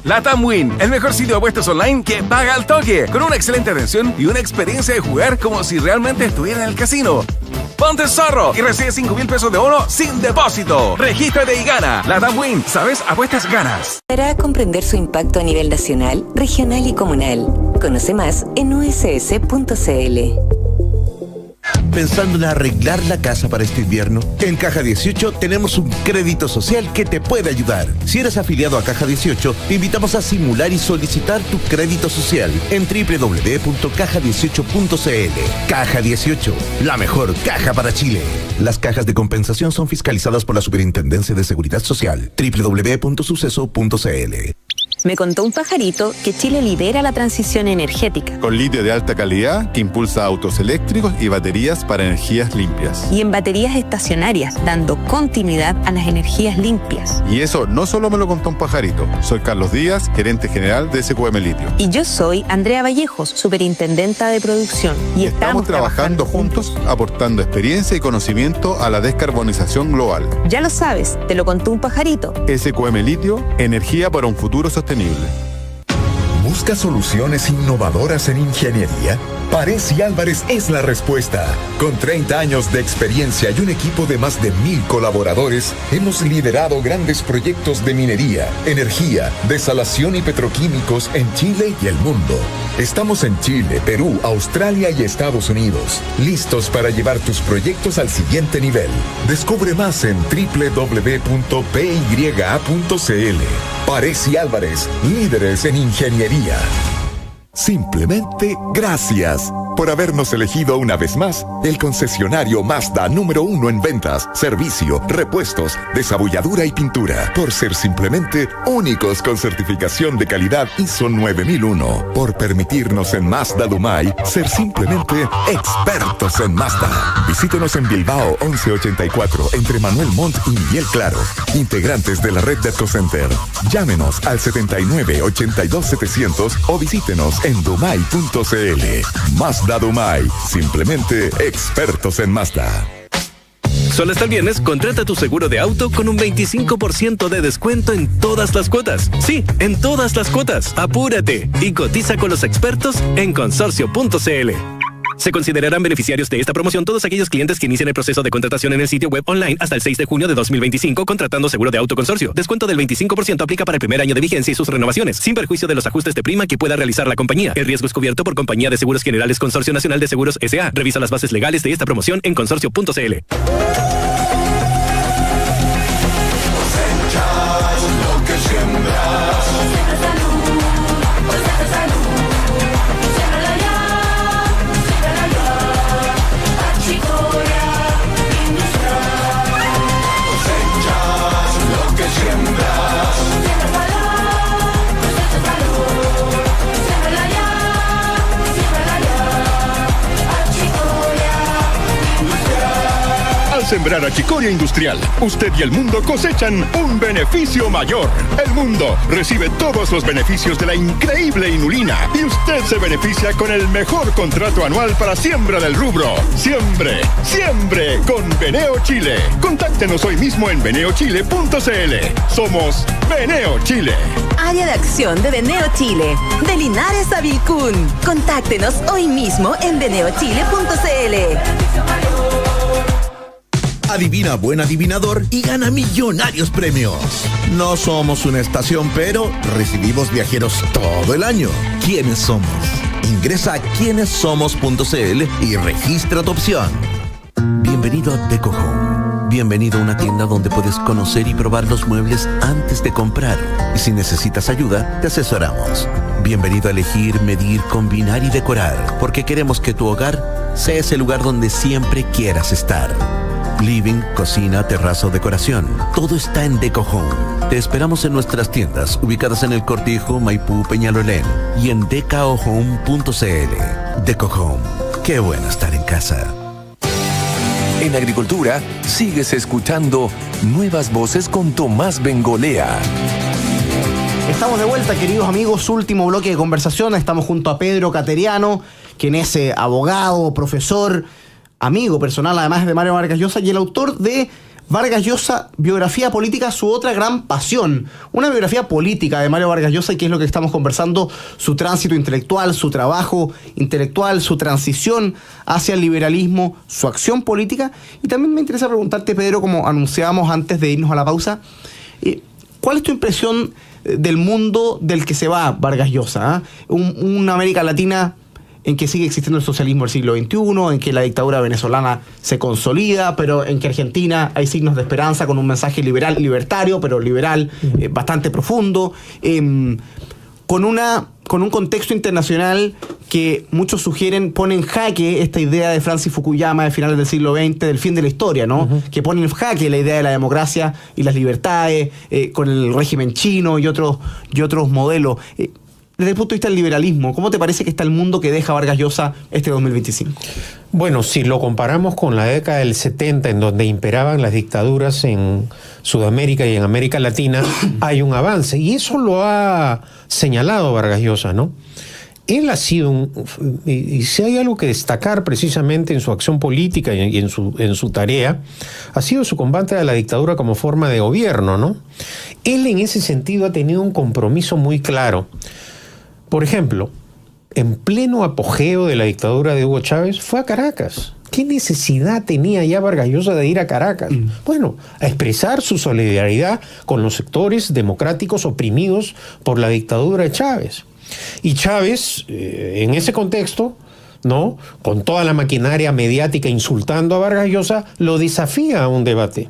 Latam Win, el mejor sitio de apuestas online que paga al toque, con una excelente atención y una experiencia de jugar como si realmente estuviera en el casino. Ponte zorro y recibe 5,000 pesos de bono sin depósito. Regístrate y gana. Latam Win, ¿sabes? Apuestas ganas. Para comprender su impacto a nivel nacional, regional y comunal. Conoce más en uss.cl. ¿Pensando en arreglar la casa para este invierno? En Caja 18 tenemos un crédito social que te puede ayudar. Si eres afiliado a Caja 18, te invitamos a simular y solicitar tu crédito social en www.caja18.cl. Caja 18, la mejor caja para Chile. Las cajas de compensación son fiscalizadas por la Superintendencia de Seguridad Social. www.suceso.cl. Me contó un pajarito que Chile lidera la transición energética. Con litio de alta calidad que impulsa autos eléctricos y baterías para energías limpias. Y en baterías estacionarias, dando continuidad a las energías limpias. Y eso no solo me lo contó un pajarito. Soy Carlos Díaz, gerente general de SQM Litio. Y yo soy Andrea Vallejos, superintendenta de producción. Y estamos trabajando juntos, aportando experiencia y conocimiento a la descarbonización global. Ya lo sabes, te lo contó un pajarito. SQM Litio, energía para un futuro sostenible. ¿Busca soluciones innovadoras en ingeniería? Parés y Álvarez es la respuesta. Con 30 años de experiencia y un equipo de más de 1,000 colaboradores, hemos liderado grandes proyectos de minería, energía, desalación y petroquímicos en Chile y el mundo. Estamos en Chile, Perú, Australia y Estados Unidos, listos para llevar tus proyectos al siguiente nivel. Descubre más en www.pya.cl. Parés y Álvarez, líderes en ingeniería. Simplemente gracias por habernos elegido una vez más el concesionario Mazda número 1 en ventas, servicio, repuestos, desabulladura y pintura. Por ser simplemente únicos con certificación de calidad ISO 9001. Por permitirnos en Mazda Dumay ser simplemente expertos en Mazda. Visítenos en Bilbao 1184 entre Manuel Montt y Miguel Claro. Integrantes de la red de EcoCenter. Llámenos al 79 82 700 o visítenos en dumay.cl. Mazda Dumay, simplemente expertos en Mazda. Solo hasta el viernes, contrata tu seguro de auto con un 25% de descuento en todas las cuotas. Sí, en todas las cuotas. Apúrate y cotiza con los expertos en consorcio.cl. Se considerarán beneficiarios de esta promoción todos aquellos clientes que inicien el proceso de contratación en el sitio web online hasta el 6 de junio de 2025 contratando seguro de auto consorcio. Descuento del 25% aplica para el primer año de vigencia y sus renovaciones, sin perjuicio de los ajustes de prima que pueda realizar la compañía. El riesgo es cubierto por Compañía de Seguros Generales Consorcio Nacional de Seguros S.A. Revisa las bases legales de esta promoción en consorcio.cl. Sembrar achicoria industrial, usted y el mundo cosechan un beneficio mayor. El mundo recibe todos los beneficios de la increíble inulina y usted se beneficia con el mejor contrato anual para siembra del rubro. Siembre, siembre con Beneo Chile. Contáctenos hoy mismo en beneochile.cl. Somos Beneo Chile. Área de acción de Beneo Chile. De Linares a Vilcún. Contáctenos hoy mismo en beneochile.cl. Adivina buen adivinador y gana millonarios premios. No somos una estación, pero recibimos viajeros todo el año. ¿Quiénes somos? Ingresa a quienessomos.cl y registra tu opción. Bienvenido a Deco Home. Bienvenido a una tienda donde puedes conocer y probar los muebles antes de comprar. Y si necesitas ayuda, te asesoramos. Bienvenido a elegir, medir, combinar y decorar, porque queremos que tu hogar sea ese lugar donde siempre quieras estar. Living, cocina, terraza o decoración. Todo está en Deco Home. Te esperamos en nuestras tiendas, ubicadas en El Cortijo, Maipú, Peñalolén y en decaohome.cl. Deco Home. Qué bueno estar en casa. En Agricultura, sigues escuchando Nuevas Voces con Tomás Bengolea. Estamos de vuelta, queridos amigos, último bloque de conversación. Estamos junto a Pedro Cateriano, quien es abogado, profesor, amigo personal además de Mario Vargas Llosa y el autor de Vargas Llosa, biografía política, su otra gran pasión. Una biografía política de Mario Vargas Llosa, y que es lo que estamos conversando, su tránsito intelectual, su trabajo intelectual, su transición hacia el liberalismo, su acción política. Y también me interesa preguntarte, Pedro, como anunciábamos antes de irnos a la pausa, ¿cuál es tu impresión del mundo del que se va Vargas Llosa? Una América Latina en que sigue existiendo el socialismo del siglo XXI, en que la dictadura venezolana se consolida, pero en que Argentina hay signos de esperanza con un mensaje liberal, libertario, pero liberal, bastante profundo, con un contexto internacional que muchos sugieren pone en jaque esta idea de Francis Fukuyama de finales del siglo XX, del fin de la historia, ¿no? Que pone en jaque la idea de la democracia y las libertades, con el régimen chino y otros modelos. Desde el punto de vista del liberalismo, ¿cómo te parece que está el mundo que deja Vargas Llosa este 2025? Bueno, si lo comparamos con la década del 70, en donde imperaban las dictaduras en Sudamérica y en América Latina, hay un avance. Y eso lo ha señalado Vargas Llosa, ¿no? Él ha sido y si hay algo que destacar precisamente en su acción política y en su tarea, ha sido su combate a la dictadura como forma de gobierno, ¿no? Él en ese sentido ha tenido un compromiso muy claro. Por ejemplo, en pleno apogeo de la dictadura de Hugo Chávez, fue a Caracas. ¿Qué necesidad tenía ya Vargas Llosa de ir a Caracas? Bueno, a expresar su solidaridad con los sectores democráticos oprimidos por la dictadura de Chávez. Y Chávez, en ese contexto, ¿no?, con toda la maquinaria mediática insultando a Vargas Llosa, lo desafía a un debate.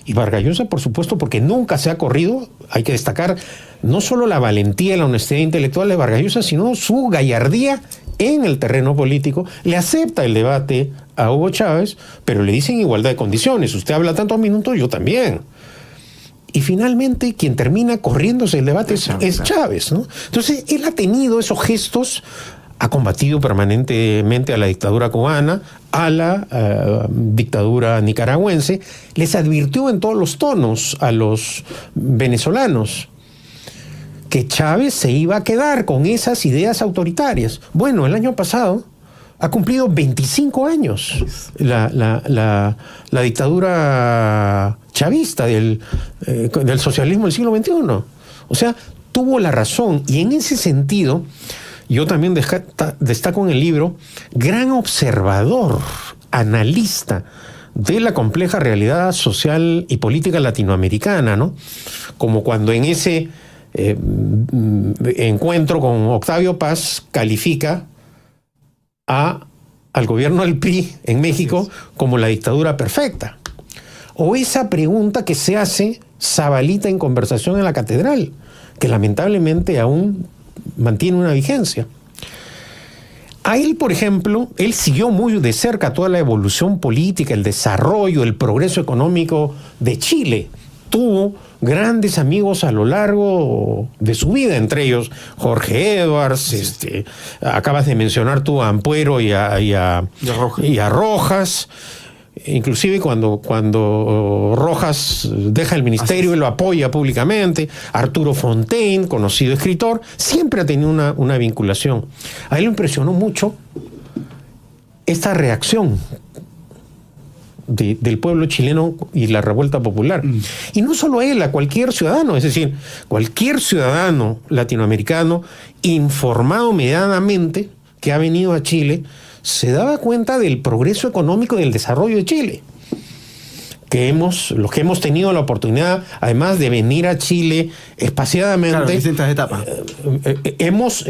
Y Vargas Llosa, por supuesto, porque nunca se ha corrido, hay que destacar no solo la valentía y la honestidad intelectual de Vargas Llosa, sino su gallardía en el terreno político. Le acepta el debate a Hugo Chávez, pero le dice en igualdad de condiciones. Usted habla tantos minutos, yo también. Y finalmente, quien termina corriéndose el debate es Chávez, ¿no? Entonces, él ha tenido esos gestos, ha combatido permanentemente a la dictadura cubana, a la dictadura nicaragüense, les advirtió en todos los tonos a los venezolanos que Chávez se iba a quedar con esas ideas autoritarias. Bueno, el año pasado ha cumplido 25 años la dictadura chavista del socialismo del siglo XXI. O sea, tuvo la razón, y en ese sentido yo también destaco en el libro, gran observador, analista de la compleja realidad social y política latinoamericana, ¿no? Como cuando en ese encuentro con Octavio Paz califica al gobierno del PRI en México como la dictadura perfecta. O esa pregunta que se hace Zabalita en Conversación en la Catedral, que lamentablemente aún mantiene una vigencia. A él, por ejemplo, él siguió muy de cerca toda la evolución política, el desarrollo, el progreso económico de Chile. Tuvo grandes amigos a lo largo de su vida, entre ellos Jorge Edwards, acabas de mencionar tú a Ampuero y a Rojas. Inclusive cuando Rojas deja el ministerio, él lo apoya públicamente. Arturo Fontaine, conocido escritor, siempre ha tenido una vinculación. A él lo impresionó mucho esta reacción del pueblo chileno y la revuelta popular. Y no solo él, a cualquier ciudadano, es decir, cualquier ciudadano latinoamericano informado medianamente que ha venido a Chile se daba cuenta del progreso económico y del desarrollo de Chile. los que hemos tenido la oportunidad, además de venir a Chile espaciadamente, claro, en distintas etapas, hemos,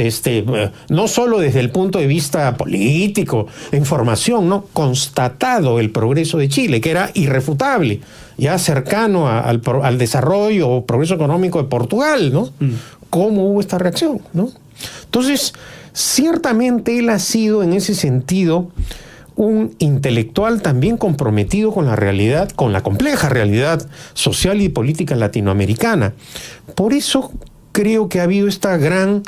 no solo desde el punto de vista político, información, ¿no?, constatado el progreso de Chile, que era irrefutable, ya cercano al desarrollo o progreso económico de Portugal, ¿no? ¿Cómo hubo esta reacción, ¿no? Entonces, ciertamente él ha sido en ese sentido un intelectual también comprometido con la realidad, con la compleja realidad social y política latinoamericana. Por eso creo que ha habido esta gran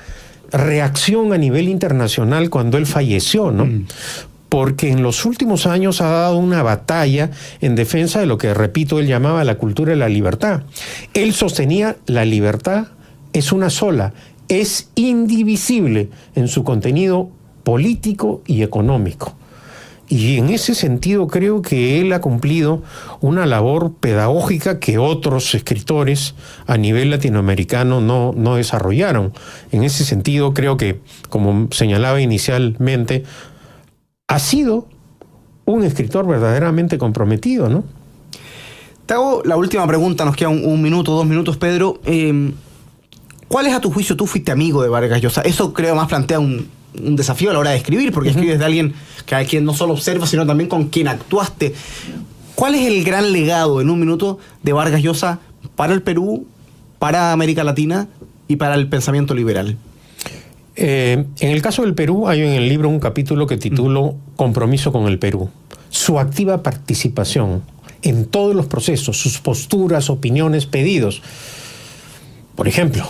reacción a nivel internacional cuando él falleció, ¿no? Porque en los últimos años ha dado una batalla en defensa de lo que, repito, él llamaba la cultura de la libertad. Él sostenía la libertad es una sola, es indivisible en su contenido político y económico. Y en ese sentido creo que él ha cumplido una labor pedagógica que otros escritores a nivel latinoamericano no desarrollaron. En ese sentido creo que, como señalaba inicialmente, ha sido un escritor verdaderamente comprometido, ¿no? Te hago la última pregunta, nos queda un minuto, 2 minutos, Pedro. ¿Cuál es, a tu juicio, tú fuiste amigo de Vargas Llosa? Eso creo más plantea un desafío a la hora de escribir, porque escribes de alguien que a quien no solo observas, sino también con quien actuaste. ¿Cuál es el gran legado, en un minuto, de Vargas Llosa para el Perú, para América Latina y para el pensamiento liberal? En el caso del Perú hay en el libro un capítulo que titulo Compromiso con el Perú. Su activa participación en todos los procesos, sus posturas, opiniones, pedidos. Por ejemplo,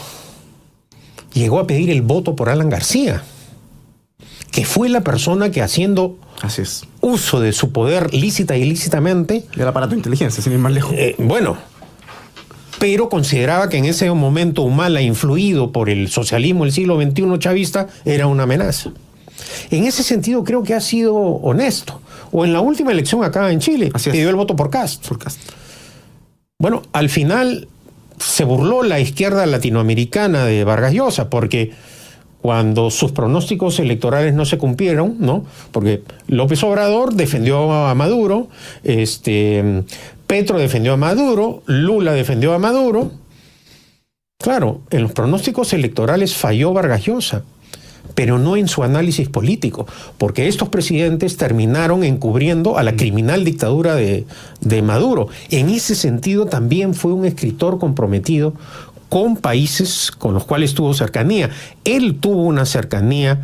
llegó a pedir el voto por Alan García, que fue la persona que, haciendo uso de su poder lícita e ilícitamente, del aparato de inteligencia, sin ir más lejos, pero consideraba que en ese momento Humala, influido por el socialismo del siglo XXI chavista, era una amenaza. En ese sentido creo que ha sido honesto. O en la última elección acá en Chile, pidió el voto por Kast. Bueno, al final se burló la izquierda latinoamericana de Vargas Llosa, porque cuando sus pronósticos electorales no se cumplieron, ¿no? Porque López Obrador defendió a Maduro, Petro defendió a Maduro, Lula defendió a Maduro. Claro, en los pronósticos electorales falló Vargas Llosa, pero no en su análisis político, porque estos presidentes terminaron encubriendo a la criminal dictadura de Maduro. En ese sentido también fue un escritor comprometido con países con los cuales tuvo cercanía. Él tuvo una cercanía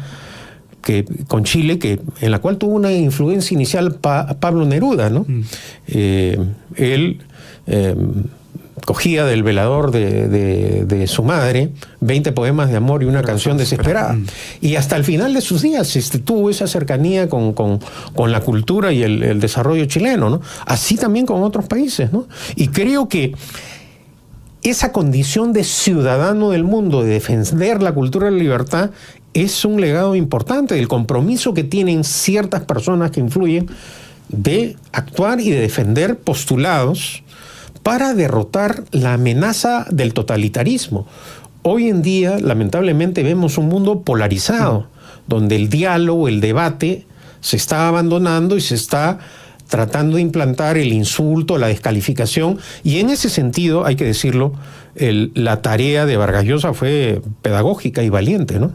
con Chile, en la cual tuvo una influencia inicial Pablo Neruda, ¿no? Él cogía del velador de su madre 20 poemas de amor y una canción desesperada. Y hasta el final de sus días tuvo esa cercanía con la cultura y el desarrollo chileno, ¿no? Así también con otros países, ¿no? Y creo que esa condición de ciudadano del mundo, de defender la cultura de la libertad, es un legado importante del compromiso que tienen ciertas personas que influyen de actuar y de defender postulados para derrotar la amenaza del totalitarismo. Hoy en día, lamentablemente, vemos un mundo polarizado, donde el diálogo, el debate, se está abandonando y se está tratando de implantar el insulto, la descalificación, y en ese sentido, hay que decirlo, la tarea de Vargas Llosa fue pedagógica y valiente, ¿no?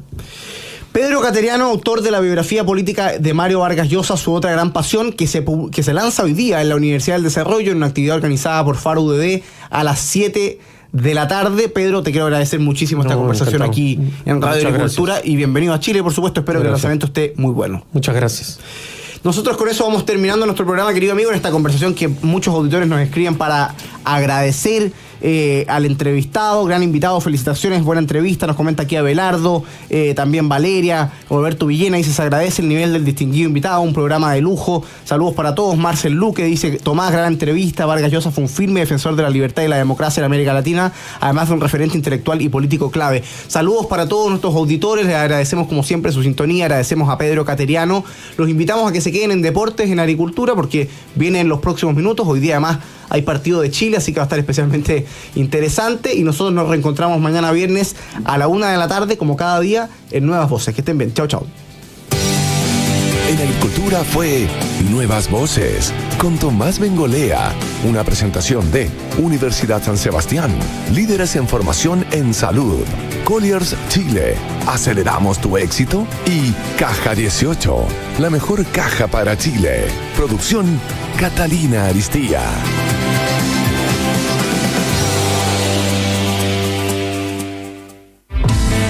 Pedro Cateriano, autor de la biografía política de Mario Vargas Llosa, su otra gran pasión, que se lanza hoy día en la Universidad del Desarrollo, en una actividad organizada por Faro UDD a las 7 de la tarde. Pedro, te quiero agradecer muchísimo esta conversación aquí en Radio Agricultura, y bienvenido a Chile, por supuesto. Espero que el lanzamiento esté muy bueno. Muchas gracias. Nosotros con eso vamos terminando nuestro programa, querido amigo, en esta conversación que muchos auditores nos escriben para agradecer al entrevistado, gran invitado, felicitaciones, buena entrevista, nos comenta aquí Abelardo, también Valeria, Roberto Villena dice, se agradece el nivel del distinguido invitado, un programa de lujo, saludos para todos. Marcel Luque dice, Tomás, gran entrevista, Vargas Llosa fue un firme defensor de la libertad y la democracia en América Latina, además de un referente intelectual y político clave. Saludos para todos nuestros auditores, les agradecemos como siempre su sintonía, agradecemos a Pedro Cateriano, los invitamos a que se queden en Deportes, en Agricultura, porque vienen los próximos minutos. Hoy día además hay partido de Chile, así que va a estar especialmente interesante, y nosotros nos reencontramos mañana viernes a la 1 de la tarde, como cada día, en Nuevas Voces. Que estén bien. Chao, chao. En Agricultura fue Nuevas Voces con Tomás Bengolea, una presentación de Universidad San Sebastián, líderes en formación en salud, Colliers Chile, aceleramos tu éxito, y Caja 18, la mejor caja para Chile. Producción Catalina Aristía.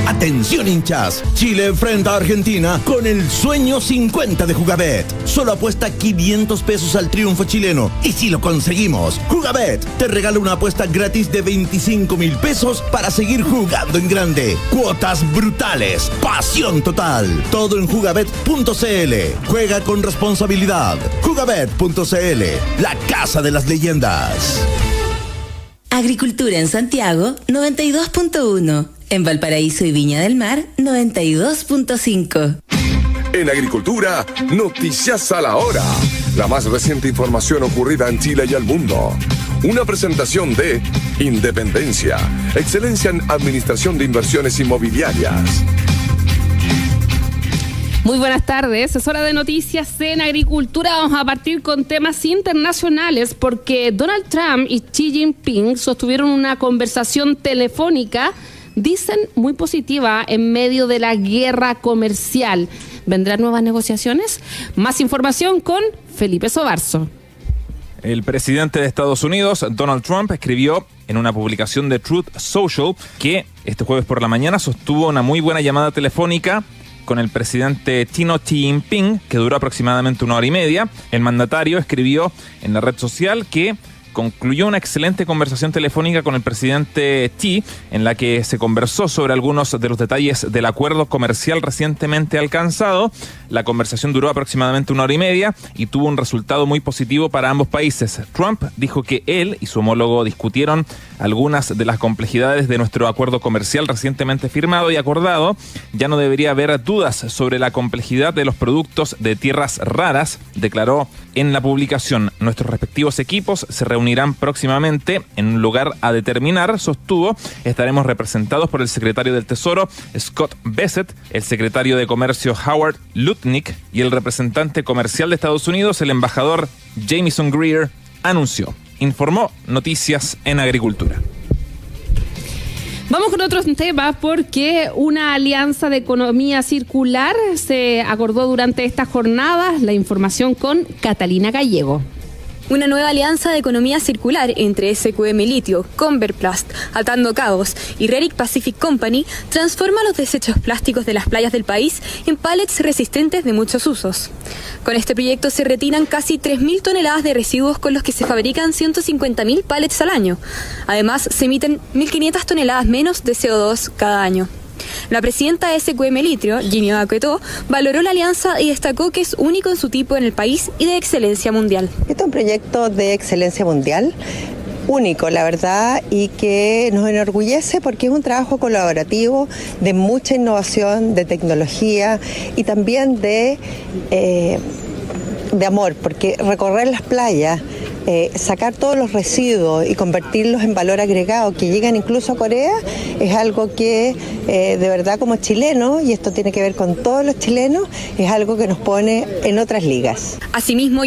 Atención hinchas, Chile enfrenta a Argentina con el sueño 50 de Jugabet. Solo apuesta 500 pesos al triunfo chileno y si lo conseguimos, Jugabet te regala una apuesta gratis de 25,000 pesos para seguir jugando en grande. Cuotas brutales, pasión total. Todo en Jugabet.cl. Juega con responsabilidad. Jugabet.cl, la casa de las leyendas. Agricultura en Santiago, 92.1. En Valparaíso y Viña del Mar, 92.5. En Agricultura, noticias a la hora. La más reciente información ocurrida en Chile y el mundo. Una presentación de Independencia, excelencia en administración de inversiones inmobiliarias. Muy buenas tardes, es hora de noticias en Agricultura. Vamos a partir con temas internacionales porque Donald Trump y Xi Jinping sostuvieron una conversación telefónica, dicen muy positiva, en medio de la guerra comercial. ¿Vendrán nuevas negociaciones? Más información con Felipe Sobarzo. El presidente de Estados Unidos, Donald Trump, escribió en una publicación de Truth Social que este jueves por la mañana sostuvo una muy buena llamada telefónica con el presidente chino Xi Jinping, que duró aproximadamente 1 hora y media. El mandatario escribió en la red social que concluyó una excelente conversación telefónica con el presidente Xi, en la que se conversó sobre algunos de los detalles del acuerdo comercial recientemente alcanzado. La conversación duró aproximadamente 1 hora y media y tuvo un resultado muy positivo para ambos países. Trump dijo que él y su homólogo discutieron algunas de las complejidades de nuestro acuerdo comercial recientemente firmado y acordado. Ya no debería haber dudas sobre la complejidad de los productos de tierras raras, declaró en la publicación. Nuestros respectivos equipos se reunirán próximamente en un lugar a determinar, sostuvo. Estaremos representados por el secretario del Tesoro, Scott Bessent, el secretario de Comercio, Howard Lutnick, y el representante comercial de Estados Unidos, el embajador Jamieson Greer, anunció. Informó Noticias en Agricultura. Vamos con otros temas porque una alianza de economía circular se acordó durante esta jornada. La información con Catalina Gallego. Una nueva alianza de economía circular entre SQM Litio, Converplast, Atando Cabos y Rerick Pacific Company transforma los desechos plásticos de las playas del país en pallets resistentes de muchos usos. Con este proyecto se retiran casi 3.000 toneladas de residuos con los que se fabrican 150.000 pallets al año. Además, se emiten 1.500 toneladas menos de CO2 cada año. La presidenta de SQM Litio, Ginny Aquetó, valoró la alianza y destacó que es único en su tipo en el país y de excelencia mundial. Este es un proyecto de excelencia mundial, único, la verdad, y que nos enorgullece porque es un trabajo colaborativo de mucha innovación, de tecnología y también de amor, porque recorrer las playas, sacar todos los residuos y convertirlos en valor agregado que llegan incluso a Corea es algo que de verdad como chilenos, y esto tiene que ver con todos los chilenos, es algo que nos pone en otras ligas. Asimismo,